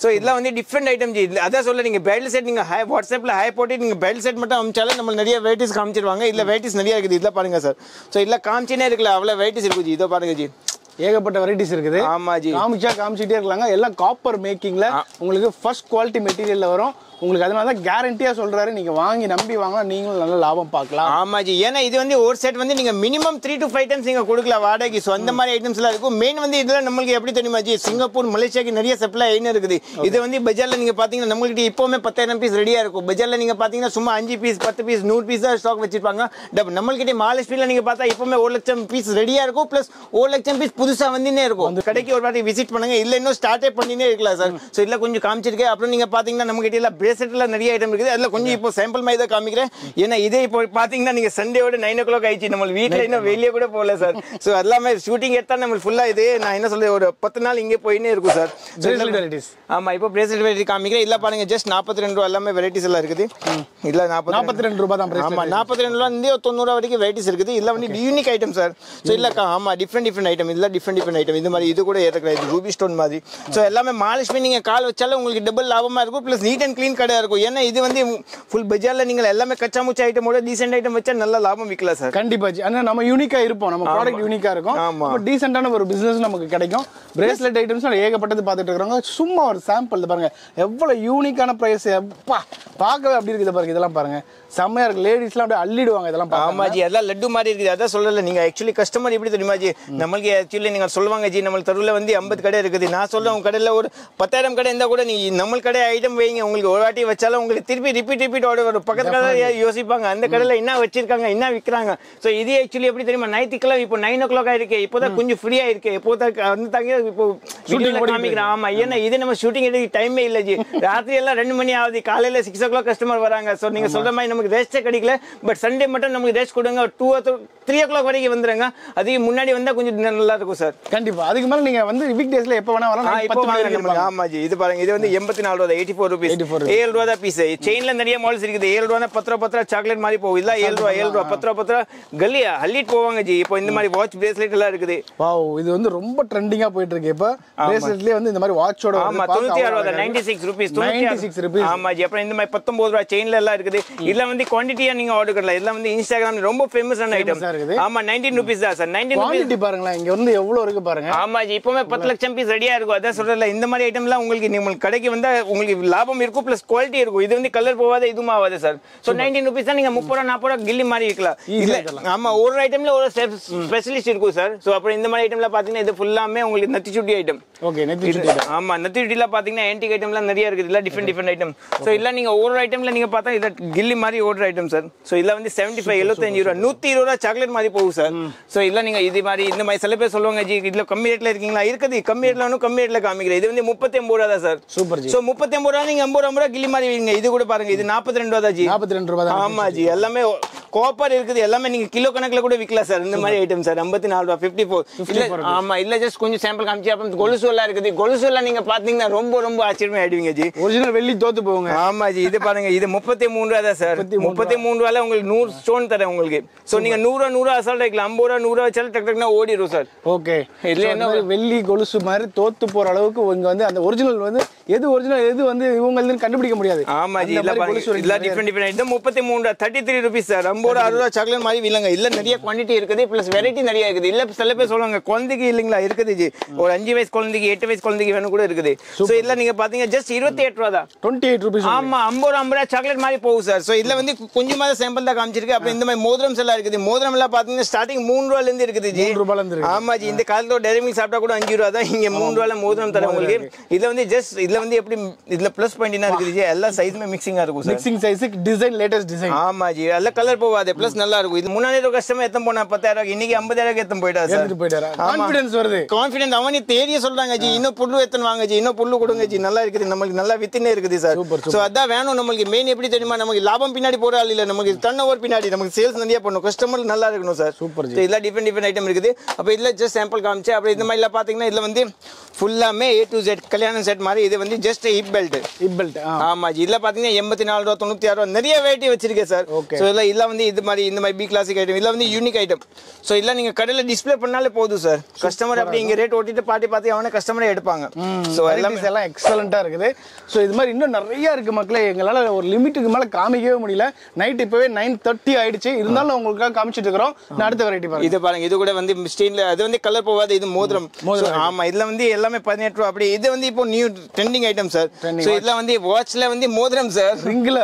சோ இதெல்லாம் வந்து டிஃபரெண்ட் ஐட்டம் ஜி. அதான் சொல்ல நீங்க பிரைடல் செட் நீங்க வாட்ஸ்அப்ல போட்டு நீங்க பிரைடல் செட் மட்டும் அனுப்பிச்சாலும் நம்ம நிறைய வெரைட்டிஸ் காமிச்சிருவாங்க. இல்ல வெரைட்டிஸ் நிறைய இருக்குது. இதெல்லாம் பாருங்க சார். சோ இல்ல காமிச்சினே இருக்குல்ல, அவ்வளவு வெரைட்டிஸ் இருக்கு ஜி. இதோ பாருங்க ஜி, ஏகப்பட்ட வெரைட்டிஸ் இருக்குது. ஆமா ஜி. காமிச்சிட்டே இருக்கலாங்க. எல்லாம் காப்பர் மேக்கிங்ல உங்களுக்கு ஃபர்ஸ்ட் குவாலிட்டி மெட்டீரியல்ல வரும் உங்களுக்கு. அதனால தான் கேரண்டியா சொல்றாரு, நீங்க வாங்கி நம்பி வாங்க, நீங்களும் நல்ல லாபம் பார்க்கலாம். ஆமா ஜி. ஏன்னா இது வந்து ஒரு செட் வந்து நீங்க மினிமம் 3 to 5 டைம்ஸ் நீங்க கொடுக்கலாம் வாடகை. சோ அந்த மாதிரி ஐட்டம்ஸ் எல்லாம் இருக்கும். மெயின் வந்து இதுல நம்மளுக்கு எப்படி தெரியுமா ஜி, சிங்கப்பூர், மலேசியாக்கு நிறைய சப்ளை ஆயினே இருக்குது. இது வந்து பஜார்ல நீங்க பாத்தீங்கன்னா நம்மளுக்கு இப்பவுமே 10,000 பீஸ் ரெடியா இருக்கும். பஜார்ல நீங்க பாத்தீங்கன்னா சும்மா 5 பீஸ் 10 பீஸ் 100 பீஸ் தான் ஸ்டாக் வச்சிருப்பாங்க. நம்மளுக்கிட்ட மகாலட்சுமில நீங்க பார்த்தா இப்பவுமே 1 லட்சம் பீஸ் ரெடியா இருக்கும். பிளஸ் 1 லட்சம் பீஸ் புதுசா வந்துனே இருக்கும். கடைக்கு ஒரு வாட்டி விசிட் பண்ணுங்க, இல்ல இன்னும் ஸ்டார்டே பண்ணினே இருக்கலாம் சார். சோ இல்ல கொஞ்சம் காமிச்சிருக்கேன். அப்புறம் நீங்க பாத்தீங்கன்னா நம்ம கிட்ட எல்லாம் பிரேஸ்லெட்ல நிறைய ஐட்டம் இருக்குது. அதுல கொஞ்சம் இப்போ சாம்பிள் மாதிரி தான் காமிக்கிறேன். ஏன்னா இதே இப்போ பாத்தீங்கன்னா நீங்க சண்டேவோட 9 o'clock ஆயிடுச்சு, நம்ம வீட்டுல இன்னும் வெளியே கூட போகல சார். சோ எல்லாமே ஷூட்டிங் எடுத்தா நம்ம ஃபுல்லா இது நான் என்ன சொல்றது ஒரு 10 நாள் இங்கே போயினே இருக்கும் சார். ஆமா இப்போ பிரேஸ்லெட் வெரைட்டி காமிக்கிறேன். இல்ல பாருங்க ஜஸ்ட் 42 ரூபாய் எல்லாமே வெரைட்டிஸ் எல்லாம் இருக்குது. இல்ல 42 ரூபாய் தான். ஆமா 42 ரூபாய் இருந்து 90 ரூபாய் வரைக்கும் வெரைட்டிஸ் இருக்குது. இல்ல வந்து யூனிக் ஐட்டம் சார். சோ இல்ல ஆமா டிஃபரெண்ட் ஐட்டம். இல்ல டிஃபரெண்ட் ஐட்டம். இது மாதிரி இது கூட ஏத்துக்கலாம். இது ரூபி ஸ்டோன் மாதிரி. சோ எல்லாமே மகாலட்சுமி நீங்க கால் வச்சாலும் உங்களுக்கு டபுள் லாபமா இருக்கும். பிளஸ் நீட் அண்ட் கிளீன் கடையா இருக்கும். ஏன்னா இது வந்து ஃபுல் பஜார்ல நீங்க எல்லாமே கச்சா முச்சா ஐட்டமோட டீசென்ட் ஐட்டம் வச்சா நல்ல லாபம் விற்கலாம் சார். கண்டிப்பா ஜி. ஆனா நம்ம யூனிக்கா இருப்போம், நம்ம ப்ராடக்ட் யூனிக்கா இருக்கும். அப்ப டீசென்ட்டான ஒரு பிசினஸ் நமக்கு கிடைக்கும். பிரேஸ்லெட் ஐட்டம்ஸ் ஏகப்பட்டது பார்த்துட்டு இருக்காங்க. சும்மா ஒரு சாம்பிள் பாருங்க எவ்வளவு யூனிக்கான பிரைஸ். எப்பா பார்க்கவே அப்படி இருக்குது பாருங்க. இதெல்லாம் பாருங்க செம்மையா இருக்கு. லேடிஸ்லாம் அப்படியே அள்ளிடுவாங்க இதெல்லாம். ஆமா ஜி அதெல்லாம் லட்டு மாதிரி இருக்குது. அதான் சொல்லல நீங்க ஆக்சுவலி கஸ்டமர் எப்படி தெரியுமா ஜி, நம்மளுக்கு ஆக்சுவலி நீங்க சொல்லுவாங்க ஜி நம்ம தெருவில் வந்து 50 கடை இருக்குது. நான் சொல்றேன் உங்க கடையில் ஒரு 10,000 கடை இருந்தா கூட நீ நம்ம கடை ஐட்டம் வைங்க, உங்களுக்கு ஒரு வாட்டி வச்சாலும் உங்களுக்கு திருப்பி ரிப்பீட் ஆர்டர் வரும். பக்கத்து கடை யோசிப்பாங்க அந்த கடையில் என்ன வச்சிருக்காங்க என்ன விற்கிறாங்க. ஸோ இது ஆக்சுவலி எப்படி தெரியுமா, ஞாயிற்றுக்கிழமை இப்போ 9 o'clock ஆயிருக்கு. இப்போதான் கொஞ்சம் ஃப்ரீயா இருக்கு. இப்போதான் வந்து தாங்க இப்போ காமிக்கிறேன். ஆமா ஏன்னா இது நம்ம ஷூட்டிங் எடுக்க டைமே இல்லை ஜி. ராத்திரி எல்லாம் 2 மணி ஆகுது, காலையில 6 o'clock கஸ்டமர் வராங்க. ஸோ நீங்க சொல்ற மாதிரி நமக்கு ரெஸ்டே கிடைக்கல. பட் சண்டே மட்டும் நமக்கு ரெஸ்ட் கொடுங்க. 2 or 3 o'clock வரைக்கும் வந்துருங்க. அதுக்கு முன்னாடி வந்தா கொஞ்சம் நல்லா இருக்கும் சார். கண்டிப்பா அதுக்கு மேல நீங்க வந்து வீக் டேஸ்ல எப்ப வேணா வரலாம். ஆமா ஜி இது பாருங்க இது வந்து 84 ரூபாய் 84 rupees 7 ரூபாய் தான் பீஸ். செயின்ல நிறைய மாடல்ஸ் இருக்குது. 7 ரூபாய் 10 ரூபாய் சாக்லேட் மாதிரி போகும். இல்ல 7 ரூபாய் 10 ரூபாய் கல்லியா அள்ளிட்டு போவாங்க ஜி. இப்போ இந்த மாதிரி வாட்ச் பிரேஸ்லெட் எல்லாம் இருக்குது. வாவ் இது வந்து ரொம்ப ட்ரெண்டிங்கா போயிட்டு இருக்கு. இப்போ பிரேஸ்லெட்லயே வந்து இந்த மாதிரி வாட்சோட ஆமா 96 ரூபாய் 96 rupees. ஆமா ஜி அப்புறம் இந்த மாதிரி 19 ரூபாய் செயின்ல எல்லாம் இருக்குது. இல்ல வந்து குவாண்டிட்டியா நீங்க ஆர்டர் பண்ணலாம். இதெல்லாம் வந்து இன்ஸ்டாகிராம்ல ரொம்ப ஃபேமஸான ஐட்டம். ஆமா 19 rupees தான் சார். 19 குவாண்டிட்டி பாருங்களா இங்க வந்து எவ்வளவு இருக்கு பாருங்க. ஆமா ஜி இப்போமே 10 லட்சம் பீஸ் ரெடியா இருக்கும். அதான் சொல்றல இந்த மாதிரி ஐட்டம்லாம் உங்களுக்கு நீங்க கடைக்கு வந்தா உங்களுக்கு லாபம் இருக்கும் பிளஸ் குவாலிட்டி இருக்கும். இது வந்து கலர் போவாத இதுவும் ஆகாது சார். சோ 19 rupees தான் நீங்க 30 ரூபாய் 40 ரூபாய் கில்லி மாதிரி விக்கலாம். இல்ல ஆமா ஒரு ஐட்டம்ல ஒரு ஸ்பெஷலிஸ்ட் இருக்கும் சார். சோ அப்புறம் இந்த மாதிரி ஐட்டம்ல பாத்தீங்கன்னா இது ஃபுல்லாமே உங்களுக்கு நத்திச்சுட்டி ஐட்டம். ஓகே நத்திச்சுட்டி ஐட்டம். ஆமா நத்திச்சுட்டில பாத்தீங்கன்னா ஆன்டிக் ஐட்டம்லாம் நிறைய இருக்குது. இல்ல டிஃபரெண்ட் ஐட்டம். சோ இல்ல நீங்க ஒரு ஐட்டம்ல நீங்க பார்த்தா இது கில்லி மாதிரி ஓடுற ஐட்டம் சார். சோ இல்ல வந்து 75 75 ரூபாய் 120 ரூபாய் சாக்லேட் மாதிரி போகும் சார். சோ இல்ல நீங்க இது மாதிரி இந்த மாதிரி சில பேர் சொல்லுவாங்க ஜி இதுல கம்மி ரேட்ல இருக்கீங்களா, இருக்குது கம்மி ரேட்ல ஒன்னும் கம்மி ரேட்ல காமிக்கிறேன். இது வந்து 39 ரூபாய் தான் சார். Super G. சோ 39 ரூபாய் நீங்க 50 ரூபாய் கில்லி மாதிரி வீங்க. இது கூட பாருங்க இது 42 ரூபாய் தான் ஜி. 42 ரூபாய் தான். ஆமா ஜி எல்லாமே காப்பர் இருக்குது. எல்லாமே நீங்க கிலோ கணக்குல கூட விக்கலாம் சார். இந்த மாதிரி ஐட்டம் சார் 54 ரூபாய் 54. ஆமா இல்ல ஜஸ்ட் கொஞ்சம் சாம்பிள் காமிச்சு அப்புறம் கொலுசு எல்லாம் இருக்குது. கொலுசு எல்லாம் நீங்க பாத்தீங்கன்னா ரொம்ப ஆச்சரியமா ஆயிடுவீங்க ஜி. ஒரிஜினல் வெள்ளி தோத்து போவாங்க. ஆமா ஜி இது பாருங்க இது 33 ரூபாய் தான் சார். 33 ரூபாயில உங்களுக்கு 100 ஸ்டோன் தரேன் உங்களுக்கு. சோ நீங்க 100 அசால்ட் வைக்கலாம். 50 ரூபாய் 100 வச்சாலும் டக் டக்னா ஓடிரும் சார். ஓகே இதுல என்ன வெள்ளி கொலுசு மாதிரி தோத்து போற அளவுக்கு இங்க வந்து அந்த ஒரிஜினல் வந்து எது ஒரிஜினல் எது வந்து இவங்களுக்கு கண்டுபிடிக்க முடியாது. ஆமா ஜி இல்ல பாருங்க இல்ல டிஃபரெண்ட் ஐட்டம் 33 33 ரூபீஸ் சார். 50 ரூபாய் 60 ரூபாய் சாக்லேட் மாதிரி விலங்க. இல்ல நிறைய குவாண்டிட்டி இருக்குது பிளஸ் வெரைட்டி நிறைய இருக்குது. இல்ல சில பேர் சொல்லுவாங்க குழந்தைக்கு இல்லீங்களா இருக்குது ஜி. ஒரு 5 வயசு குழந்தைக்கு 8 வயசு குழந்தைக்கு வேணும் கூட இருக்குது. சோ இல்ல நீங்க பாத்தீங்க ஜஸ்ட் 28 ரூபாய் தான். 28 ரூபீஸ். ஆமா 50 ரூபாய் சாக்லேட் மாதிரி போகும் சார். சோ இதுல வந்து கொஞ்சமா சாம்பிள் தான் காமிச்சிருக்கு. அப்புறம் இந்த மாதிரி மோதிரம்ஸ் எல்லாம் இருக்குது. மோதிரம் எல்லாம் பாத்தீங்கன்னா ஸ்டார்டிங் 3 ரூபாயில இருந்து இருக்குது ஜி. 3 ரூபாயில இருந்து. ஆமா ஜி இந்த காலத்துல டெய்ரி மில்க் சாப்பிட்டா கூட 5 ரூபாய் தான். இங்க 3 ரூபாயில மோதிரம் தரேன் உங்களுக்கு. இதுல வந்து ஜஸ்ட் இதுல வந்து எப்படி இதுல பிளஸ் பாயிண்ட் என்ன இருக்குது ஜி எல்லா சைஸ்மே மிக்சிங்கா இருக்கும் sir. Mixing size design latest design. ஆமா ஜி எல்லா கலர் போவாது பிளஸ் நல்லா இருக்கும். இது முன்னாடி ஒரு கஸ்டமர் எத்தனை போனா 10,000 இன்னைக்கு 50,000 எத்தனை போயிட்டா சார். கான்ஃபிடன்ஸ் வருது. கான்ஃபிடன்ஸ் அவனே தேடியே சொல்றாங்க ஜி இன்னும் புல்லு எத்தனை வாங்க ஜி இன்னும் புல்லு கொடுங்க ஜி நல்லா இருக்குது நமக்கு நல்லா வித்தினே இருக்குது சார். சோ அதான் வேணும் நமக்கு. மெயின் எப்படி தெரியுமா நமக்கு லாபம் பின்னாடி போற ஆள் இல்ல நமக்கு டர்ன் ஓவர் பின்னாடி நமக்கு சேல்ஸ் நிறைய பண்ணணும். கஸ்டமர் நல்லா இருக்கணும் சார். Super G. இதெல்லாம் டிஃபரெண்ட் ஐட்டம் இருக்குது. அப்ப இதுல ஜஸ்ட் சாம்பிள் காமிச்சு அப்புறம் இந்த மாதிரி எல்லாம் பாத்தீங்கன்னா இதுல வந்து ஃபுல்லாமே A to Z கல்யாணம் செட் மாதிரி. இது வந்து ஜஸ்ட் ஹிப் பெல்ட். ஆமா ஜி இதுல பாத்தீங்கன்னா 84 ரூபாய் 96 ரூபாய் நிறைய வெரைட்டி வச்சிருக்கேன் சார். சோ இல்ல வந்து இது மாதிரி இந்த மாதிரி பி கிளாசிக் ஐட்டம் இல்ல வந்து யூனிக் ஐட்டம். சோ இல்ல நீங்க கடையில டிஸ்ப்ளே பண்ணாலே போதும் சார். கஸ்டமர் அப்படி இங்க ரேட் ஓட்டிட்டு பாத்தி அவனே கஸ்டமரே எடுப்பாங்க. சோ எல்லாம் எக்ஸலென்ட்டா இருக்குது. சோ இது மாதிரி இன்னும் நிறைய இருக்கு மக்களே. எங்களால ஒரு லிமிட்டுக்கு மேல காமிக்கவே முடியல. நைட் இப்பவே 9:30 ஆயிடுச்சு. இருந்தாலும் உங்களுக்காக காமிச்சிட்டு இருக்கோம். அடுத்த வெரைட்டி பாருங்க. இது பாருங்க இது கூட வந்து ஸ்டீல்ல அது வந்து கலர் போவாது. இது மோதிரம். ஆமா இதுல வந்து எல்லாமே 18 ரூபா அப்படி. இது வந்து இப்போ new trending item sir. So இதுல வந்து வாட்ச்ல வந்து மோதிரம் சார், ரிங்ல.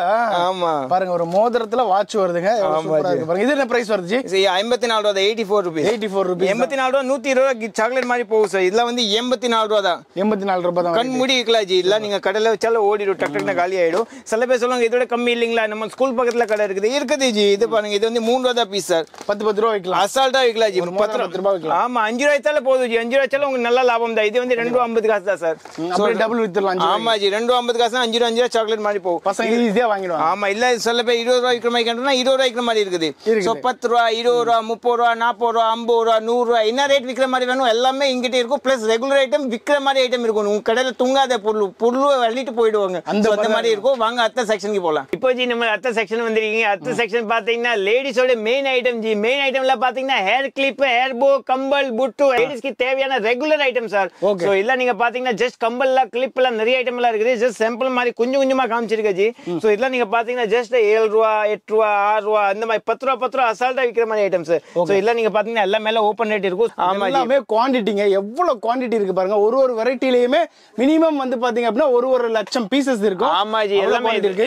ஆமா பாருங்க ஒரு மோதிரத்துல வாட்ச் வருதுங்க. பாருங்க இது என்ன பிரைஸ் வருது? 54 ரூபா, 84 rupees. 84 rupees. 84 ரூபா, 120 ரூபா சாக்லேட் மாதிரி போகும் சார். இதெல்லாம் வந்து 84 ரூபா தான். 84 ரூபாய் தான். கண் மூடி விற்கலாம் ஜி. இல்ல நீங்க கடையில வச்சாலும் ஓடிடும், டக் டக்னு காலி ஆயிடும். சில பேர் சொல்லுவாங்க இதோட கம்மி இல்லீங்களா, நம்ம ஸ்கூல் பக்கத்துல கடை இருக்குது ஜி. இது பாருங்க, இது வந்து 3 ரூபா தான் பீஸ் சார். 10 ரூபா விற்கலாம், அசால்ட்டா விற்கலாம் ஜி. 10 ரூபா விற்கலாம். ஆமா 5 ரூபாய்த்தால போதும் ஜி. 5 ரூபாய்த்தால உங்களுக்கு நல்ல லாபம் தான். இது வந்து 2 ரூபா 50 காசு தான் சார். அப்படியே டபுள் வித்துறலாம். ஆமா ஜி, 2 ரூபா 50 காசு 5 ரூபா சாக்லேட் மாதிரி போகும். பசங்க ஈஸியா வாங்கிடுவாங்க. ஆமா இல்ல சில பேர் 20 ரூபாய் விற்கிற மாதிரி கேட்டா 20 ரூபாய் விற்கிற மாதிரி இருக்குது. சோ 10 ரூபா, 20 ரூபா, 30 ரூபா, 40 ரூபா, 50 ரூபா, 100 ரூபா என்ன ரேட் விற்கிற மாதிரி வேணும் எல்லாமே இங்கிட்ட இருக்கும். பிளஸ் ரெகுலர் ஐட்டம் விற்கிற மாதிரி ஐட்டம் இருக்கும். உங்க கடையில தூங்காத பொருள் அள்ளிட்டு போயிடுவாங்க. அந்த மாதிரி இருக்கும். வாங்க அடுத்த செக்ஷனுக்கு போலாம். இப்போ ஜி நம்ம அடுத்த செக்ஷன் வந்திருக்கீங்க. அடுத்த செக்ஷன் பாத்தீங்கன்னா லேடிஸோட மெயின் ஐட்டம் ஜி. மெயின் ஐட்டம்ல பாத்தீங்கன்னா ஹேர் கிளிப், ஹேர் போ, கம்பல், புட்டு, லேடிஸ்க்கு தேவையான ரெகுலர் ஐட்டம் சார். சோ இல்ல நீங்க பாத்தீங்கன்னா ஜஸ்ட் கம்பல்ல கிளிப் எல்லாம் நிறைய ஐட்டம் எல்லாம் இருக்குது. ஜஸ்ட் சாம்பிள் மாதிரி கொஞ்சம் கொஞ்சமா காமிச்சிருக்க ஜி. சோ இதெல்லாம் நீங்க பாத்தீங்கன்னா ஜஸ்ட் 7 ரூபா, 8 ரூபா, 6 ரூபா அந்த மாதிரி 10 ரூபா அசால்ட்டா விக்கிற மாதிரி ஐட்டம் சார். சோ இல்ல நீங்க பாத்தீங்கன்னா எல்லா மேல ஓபன் ரேட் இருக்கும். ஆமா எல்லாமே குவாண்டிட்டிங்க. எவ்வளவு குவாண்டிட்டி இருக்கு பாருங்க. ஒரு வெரைட்டிலயுமே மினிமம் வந்து பாத்தீங்க அப்படின்னா ஒரு லட்சம் பீசஸ் இருக்கும். ஆமா ஜி,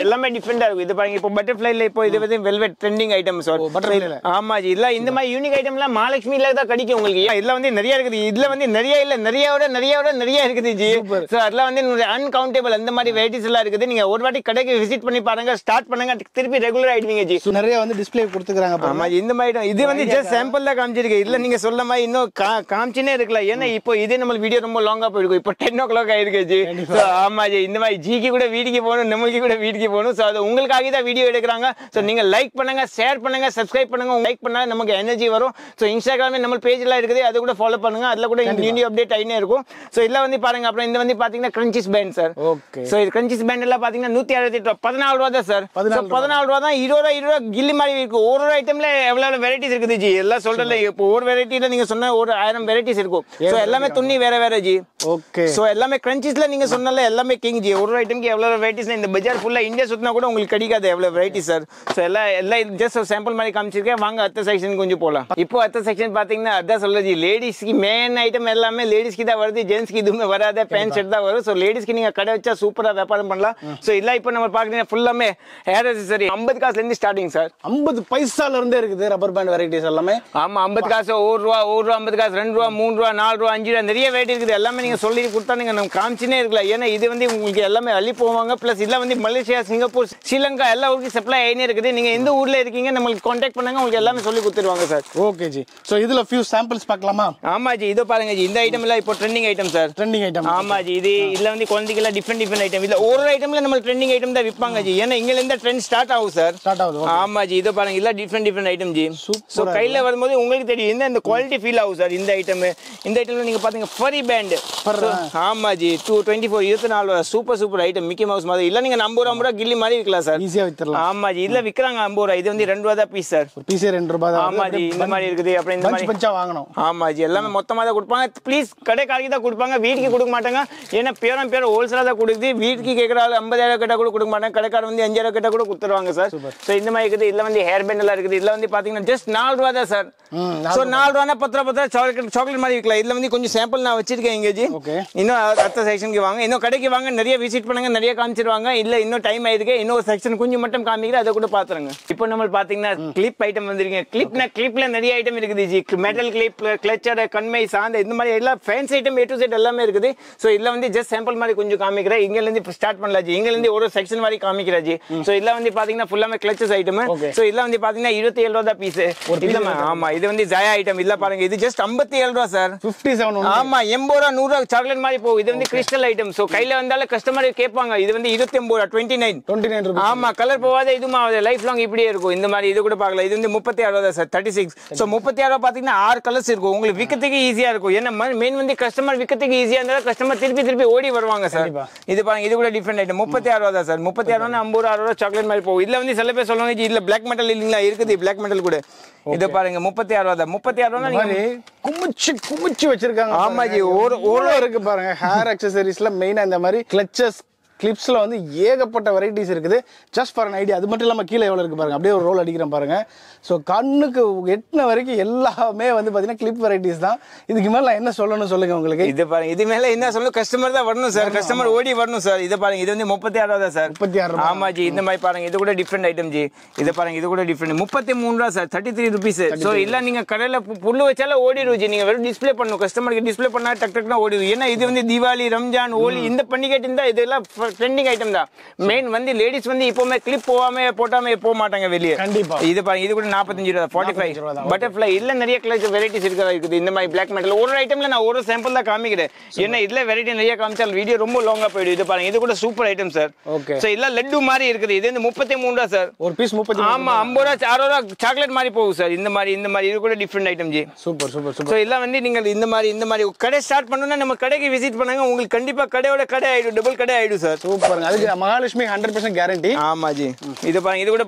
எல்லாமே டிஃபரெண்டா இருக்கும். இது பாருங்க இப்போ பட்டர்ஃப்ளைல இப்போ இது வந்து வெல்வெட் ட்ரெண்டிங் ஐட்டம் சார். பட்டர்ஃப்ளைல ஆமா ஜி. இல்ல இந்த மாதிரி யூனிக் ஐட்டம்லாம் மகாலட்சுமில தான் கிடைக்கும் உங்களுக்கு. இதுல வந்து நிறைய இருக்குது. இதுல வந்து நிறைய இல்ல நிறைய இருக்குது ஜி. சோ அதெல்லாம் வந்து அன்கவுண்டபிள் அந்த மாதிரி வெரைட்டிஸ் எல்லாம் இருக்குது. நீங்க ஒரு வாட்டி கடைக்கு விசிட் பண்ணி பாருங்க, ஸ்டார்ட் பண்ணுங்க, திருப்பி ரெகுலர் ஆயிடுவீங்க ஜி. நிறைய வந்து டிஸ்ப்ளே கொடுத்துக்கறாங்க. ஆமா இந்த மாதிரி இது வந்து ஜஸ்ட் சாம்பிள் தான் காமிச்சிருக்கு. இல்ல நீங்க சொல்ல மாதிரி இன்னும் காமிச்சினே இருக்கலாம். ஏன்னா இப்போ இதே நம்ம வீடியோ ரொம்ப லாங்கா போயிருக்கும். இப்போ 10 o'clock ஆயிருக்கு ஜி. ஆமா ஜி, இந்த மாதிரி ஜிக்கு கூட வீட்டுக்கு போகணும், நம்மளுக்கு கூட வீட்டுக்கு போகணும். ஸோ அது உங்களுக்காக தான் வீடியோ எடுக்கிறாங்க. ஸோ நீங்க லைக் பண்ணுங்க, ஷேர் பண்ணுங்க, சப்ஸ்கிரைப் பண்ணுங்க. லைக் பண்ணா நமக்கு எனர்ஜி வரும். ஸோ இன்ஸ்டாகிராம் நம்ம பேஜ் எல்லாம் இருக்குது, அது கூட ஃபாலோ பண்ணுங்க. அதுல கூட வீடியோ அப்டேட் ஆயினே இருக்கும். ஸோ இதெல்லாம் வந்து பாருங்க. அப்புறம் இந்த வந்து பாத்தீங்கன்னா கிரன்ச்சிஸ் பேண்ட் சார். ஸோ இது கிரன்ச்சிஸ் பேண்ட் எல்லாம் பாத்தீங்கன்னா 168 ரூபா, 14 ரூபா தான் சார். 14 ரூபா தான். 20 ரூபா கில்லி மாதிரி இருக்கு. ஒரு ஐட்டம்ல எவ்வளவு வெரைட்டிஸ் இருக்குது ஜி. எல்லாம் சொல்றல இப்போ ஒரு வெரைட்டில நீங்க சொன்ன ஒரு 1000 வெரைட்டிஸ் இருக்கும். ஸோ எல்லாமே துணி வேற ஜி. ஓகே. ஸோ எல்லாமே கிரன்ச்சிஸ்ல நீங்க சொன்னல எல்லாமே கிங் ஜி. ஒரு ஐட்டம்க்கு எவ்வளவு வெரைட்டிஸ் இந்த பஜார் ஃபுல்லா இந்தியா சுத்தினா கூட உங்களுக்கு கிடைக்காது எவ்வளவு வெரைட்டிஸ் சார். ஸோ எல்லாம் ஜஸ்ட் ஒரு சாம்பிள் மாதிரி காமிச்சிருக்கேன். வாங்க அடுத்த செக்ஷன் கொஞ்சம் போலாம். இப்போ அடுத்த செக்ஷன் பாத்தீங்கன்னா அதான் சொல்லுது ஜி. லேடிஸ்க்கு மெயின் ஐட்டம் எல்லாமே லேடிஸ்க்கு தான் வருது, ஜென்ஸ்க்கு இதுவுமே வராது. பேண்ட் ஷர்ட் தான் வரும். ஸோ லேடிஸ்க்கு நீங்க கடை வச்சா சூப்பரா வியாபாரம் பண்ணலாம். ஸோ இல்ல இப்போ நம்ம பாக்குறீங்க ஃபுல்லாமே ஹேர் அக்சஸரி 50 காசுல இருந்து ஸ்டார்டிங் சார். 50 பைசால இருந்தே இருக்குது ரப்பர் பேண்ட் வெரைட்டிஸ் எல்லாமே. ஆமா 50 காசு, 1 ரூபா, 50 காசு, 2 ரூபா, 3 ரூபா, 4 ரூபா, 5 ரூபா நிறைய வெரைட்டி இருக்குது. எல்லாமே நீங்க சொல்லி கொடுத்தா நீங்க நம்ம காமிச்சினே இருக்கலாம். ஏன்னா இது வந்து உங்களுக்கு எல்லாமே அள்ளி போவாங்க. பிளஸ் இதெல்லாம் வந்து மலேசியா, சிங்கப்பூர், ஸ்ரீலங்கா எல்லா ஊருக்கு சப்ளை ஆயினே இருக்குது. நீங்க எந்த ஊர்ல இருக்கீங்க நம்மளுக்கு கான்டாக்ட் பண்ணுங்க, உங்களுக்கு எல்லாமே சொல்லி கொடுத்துருவாங்க சார். Okay G. சோ இதுல ஃபியூ சாம்பிள்ஸ் பார்க்கலாமா? ஆமா ஜி, இதோ பாருங்க ஜி. இந்த ஐட்டம் எல்லாம் இப்போ trending item sir. Trending item. ஆமா ஜி. இதுல வந்து குழந்தைக்கு எல்லாம் டிஃபரெண்ட் ஐட்டம். இல்ல ஒரு ஐட்டம்ல நம்ம ட்ரெண்டிங் ஐட்டம் தான் விற்பாங்க ஜி. ஏன்னா இங்க இருந்து ட்ரெண்ட் ஸ்டார்ட் ஆகும் சார். ஆமா ஜி. இதோ பாருங்க இல்ல டிஃபரெண்ட் ஐட்டம் ஜி. சோ கையில வரும்போது உங்களுக்கு தெரியும் இந்த குவாலிட்டி ஃபீல் ஆகும் சார். இந்த ஐட்டம்ல நீங்க பாத்தீங்க ஃபரி பேண்ட். ஆமா ஜி. 24 ரூபா சூப்பர் ஐட்டம். மிக்கி மவுஸ் மாதிரி இல்ல நீங்க 50 ரூபா கில்லி மாதிரி விற்கலாம் சார். ஈஸியா வித்துறலாம். ஆமா ஜி. இல்ல விக்கிறாங்க 50 ரூபா. இது வந்து 2 ரூபா தான் பீஸ் சார். பீஸே 2 ரூபா தான். ஆமா ஜி. இந்த மாதிரி இருக்குது. அப்புறம் இந்த மாதிரி பஞ்சா வாங்கணும். ஆமா ஜி. எல்லாமே மொத்தமா தான் கொடுப்பாங்க. ப்ளீஸ் கடைக்காரங்க தான் கொடுப்பாங்க, வீட்டுக்கு கொடுக்க மாட்டாங்க. ஏன்னா பேர் ஹோல்சேலா தான் கொடுக்குது. வீட்டுக்கு கேட்கறாங்க 50,000 கேட்டா கூட கொடுக்க மாட்டாங்க. கடைக்காரர் வந்து 5,000 கேட்டா கூட கொடுத்துருவாங்க சார். சோ இந்த மாதிரி இருக்குது. இதுல வந்து ஹேர் பேண்ட் எல்லாம் இருக்குது. இதுல வந்து பாத்தீங்கன்னா ஜஸ்ட் 4 ரூபா தான் சார். சோ 4 ரூபானா 10 ரூபா சாக்லேட் மாதிரி விற்கலாம். இதுல வந்து கொஞ்சம் சாம்பிள் நான் வச்சிருக்கேன் இங்க ஜி. இன்னும் அடுத்த செக்ஷனுக்கு வாங்க, இன்னும் கடைக்கு வாங்க, நிறைய விசிட் பண்ணுங்க, நிறைய காமிச்சிருவாங்க. இல்ல இன்னும் டைம் ஆயிருக்கு, இன்னொரு செக்ஷன் கொஞ்சம் மட்டும் காமிக்கிறேன், அதை கூட பாத்துருங்க. இப்போ நம்ம பாத்தீங்கன்னா கிளிப் ஐட்டம் வந்திருக்கீங்க. கிளிப்ல நிறைய ஐட்டம் இருக்குது ஜி. மெட்டல் கிளிப், கிளச்சர், கண்மை சாந்த இந்த மாதிரி எல்லாம் fancy item A to Z எல்லாமே இருக்குது. சோ இதுல வந்து ஜஸ்ட் சாம்பிள் மாதிரி கொஞ்சம் காமிக்கிறேன். இங்க இருந்து ஸ்டார்ட் பண்ணலாம் ஜி. இங்க இருந்து ஒரு செக்ஷன் மாதிரி காமிக்கிறேன் ஜி. சோ இதுல வந்து பாத்தீங்கன்னா ஃபுல்லாமே கிளச்சஸ் ஐட்டம். சோ இதுல வந்து பாத்தீங்கன்னா 27 ரூபா தான் பீஸ். இல்ல ஆமா இது வந்து ஜயா ஐட்டம். இல்ல பாருங்க இது ஜஸ்ட் 57 ரூபா சார். 57. ஆமா 80 ரூபா 100 ரூபா சாக்லேட் மாதிரி போகும். இது வந்து கிறிஸ்டல் ஐட்டம். சோ கையில வந்தால கஸ்டமர் கேட்பாங்க. இது வந்து 29 ரூபா 29 ரூபா. ஆமா கலர் போவாத இதுமா லைஃப் லாங் இப்படியே இருக்கும். இந்த மாதிரி இது கூட பார்க்கலாம். இது வந்து 36 ரூபா சார். 36. சோ 36 ரூபா பாத்தீங்கன்னா 6 கலர்ஸ் இருக்கும். உங்களுக்கு விக்கிறதுக்கு ஈஸியா இருக்கும். ஏன்னா மெயின் வந்து கஸ்டமர் விக்கிறதுக்கு ஈஸியா இருந்தா கஸ்டமர் திருப்பி ஓடி வருவாங்க சார். இது பாருங்க இது கூட டிஃபரெண்ட் ஐட்டம். 36 ரூபா தான் சார். 36 ரூபா 50 ரூபா 60 ரூபா சாக்லேட் மாதிரி போகும். இதுல வந்து சில பேர் சொல்லுவாங்க இதுல பிளாக் மெட்டல் இல்லீங்களா, இருக்குது பிளாக் மெட்டல் கூட. இது பாருங்க 36 ரூபா தான். 36 ரூபா நீங்க குமிச்சு வச்சிருக்காங்க. ஆமா ஜி. ஒரு இருக்கு பாருங்க. ஹேர் அக்சஸரீஸ்ல மெயினா இந்த மாதிரி கிளச்சஸ், கிளிப்ஸ்ல வந்து ஏகப்பட்ட வெரைட்டிஸ் இருக்குது. Just for an idea. அது மட்டும் இல்லாம கீழே எவ்வளவு இருக்கு பாருங்க. அப்படியே ஒரு ரோல் அடிக்கிறேன் பாருங்க. ஸோ கண்ணுக்கு எட்டின வரைக்கும் எல்லாமே வந்து பாத்தீங்கன்னா கிளிப் வெரைட்டிஸ் தான். இதுக்கு மேல நான் என்ன சொல்லணும்னு சொல்லுங்க உங்களுக்கு. இது பாருங்க, இது மேல என்ன சொல்லணும், கஸ்டமர் தான் வரணும் சார், கஸ்டமர் ஓடி வரணும் சார். இது பாருங்க, இது வந்து 36 தான் சார். 36. ஆமா ஜி. இந்த மாதிரி பாருங்க, இது கூட டிஃப்ரெண்ட் ஐட்டம் ஜி. இது பாருங்க, இது கூட டிஃப்ரெண்ட் 33 ரூபா சார், 33 rupees. ஸோ இல்ல நீங்க கடையில புல்லு வச்சாலும் ஓடிடும் ஜி. நீங்க வெறும் டிஸ்பிளே பண்ணணும், கஸ்டமருக்கு டிஸ்பிளே பண்ணா டக் டக்னா ஓடிடும். ஏன்னா இது வந்து தீபாவளி, ரம்ஜான், ஹோலி இந்த பண்டிகை தான் இதெல்லாம் ட்ரெண்டிங் ஐட்டம் தான். மெயின் வந்து லேடிஸ் வந்து இப்போமே கிளிப் போடாம போக மாட்டாங்க வெளியே. கண்டிப்பா. இது பாருங்க, இது கூட 45 ரூபா, 45 பட்டர்ஃப்ளை. இல்ல நிறைய கலர் வெரைட்டிஸ் இருக்குது. இந்த மாதிரி பிளாக் மெட்டல் ஒரு ஐட்டம்ல நான் ஒரு சாம்பிள் தான் காமிக்கிறேன். ஏன்னா இதுல வெரைட்டி நிறைய காமிச்சால் வீடியோ ரொம்ப லாங்கா போயிடும். இது பாருங்க, இது கூட super item sir. Okay. So இல்ல லட்டு மாதிரி இருக்குது. இது வந்து 33 ரூபா சார். ஒரு பீஸ் 33. ஆமா, 50 ரூபா 60 ரூபா சாக்லேட் மாதிரி போகும் சார். இந்த மாதிரி இது கூட different item G. Super super super. So இல்ல வந்து நீங்க இந்த மாதிரி கடை ஸ்டார்ட் பண்ணனும்னா நம்ம கடைக்கு விசிட் பண்ணுங்க. உங்களுக்கு கண்டிப்பா கடையோட கடை ஆயிடும், டபுள் கடை ஆயிடும் சார். சூப்பர். அதுக்கு மகாலட்சுமி 100% கேரண்டி. ஆமா ஜி. இது பாருங்க, இது கூட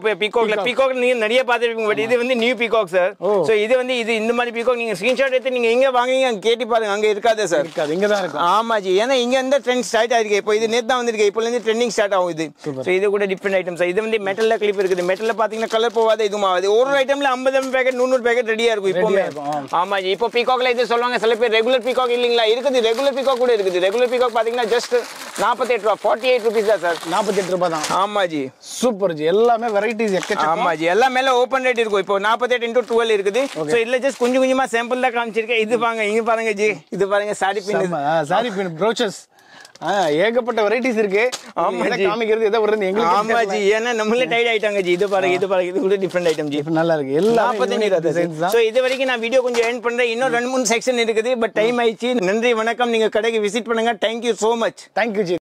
பீகாக் நீங்க நிறைய பாத்துருப்பீங்க. பட் இது வந்து நியூ பீகாக் சார். சோ இது வந்து இந்த மாதிரி பீகாக் நீங்க ஸ்கிரீன்ஷாட் எடுத்து நீங்க எங்க வாங்குவீங்க அங்க கேட்டி பாருங்க. அங்க இருக்காது சார். இருக்காது, இங்க தான் இருக்கும். ஆமா ஜி. ஏன்னா இங்க இந்த ட்ரெண்ட் ஸ்டார்ட் ஆயிருக்கு. இப்போ இது நேத்து தான் வந்திருக்கு. இப்போ இருந்து ட்ரெண்டிங் ஸ்டார்ட் ஆகும் இது. சோ இது கூட டிஃபரெண்ட் ஐட்டம் சார். இது வந்து மெட்டல்ல கிளிப் இருக்குது. மெட்டல்ல பாத்தீங்கன்னா கலர் போவாது, இதுவும் ஆகாது. ஒரு ஐட்டம்ல 50 பேக்கெட் 100 பேக்கெட் ரெடியா இருக்கும் இப்போமே. ஆமா ஜி. இப்போ பீகாக்ல இது சொல்லுவாங்க சில பேர் ரெகுலர் பீகாக் இல்லீங்களா, இருக்குது ரெகுலர் பீகாக் கூட இருக்குது. ரெகுலர் பீகாக் பாத்தீங்கன்னா ஜஸ்ட் 48 ரூபா, 48 rupees தான் சார். 48 ரூபாய் தான். ஆமா ஜி. Super G. எல்லாமே வெரைட்டிஸ் எக்கச்சக்கம். ஆமா ஜி. எல்லா மேல ஓபன் ரேட் இருக்கும். இப்போ 48x12 இருக்குது. சோ இல்ல ஜஸ்ட் கொஞ்சம் கொஞ்சமா சாம்பிள் தான் காமிச்சிருக்கேன். இது பாருங்க, இங்க பாருங்க ஜி. இது பாருங்க சாரி பின். சாரி பின் ப்ரோச்சஸ். ஏகப்பட்ட வெரைட்டிஸ் இருக்கு. காமிக்கிறது எதை வருது எங்களுக்கு. ஆமா ஜி. ஏன்னா நம்மளே டைட் ஆயிட்டாங்க ஜி. இது பாருங்க, இது கூட டிஃபரெண்ட் ஐட்டம் ஜி. நல்லா இருக்கு. எல்லாம் 45. சோ இது வரைக்கும் நான் வீடியோ கொஞ்சம் எண்ட் பண்றேன். இன்னும் 2-3 செக்ஷன் இருக்குது. பட் டைம் ஆயிடுச்சு. நன்றி, வணக்கம். நீங்க கடைக்கு விசிட் பண்ணுங்க. Thank you so much. Thank you G.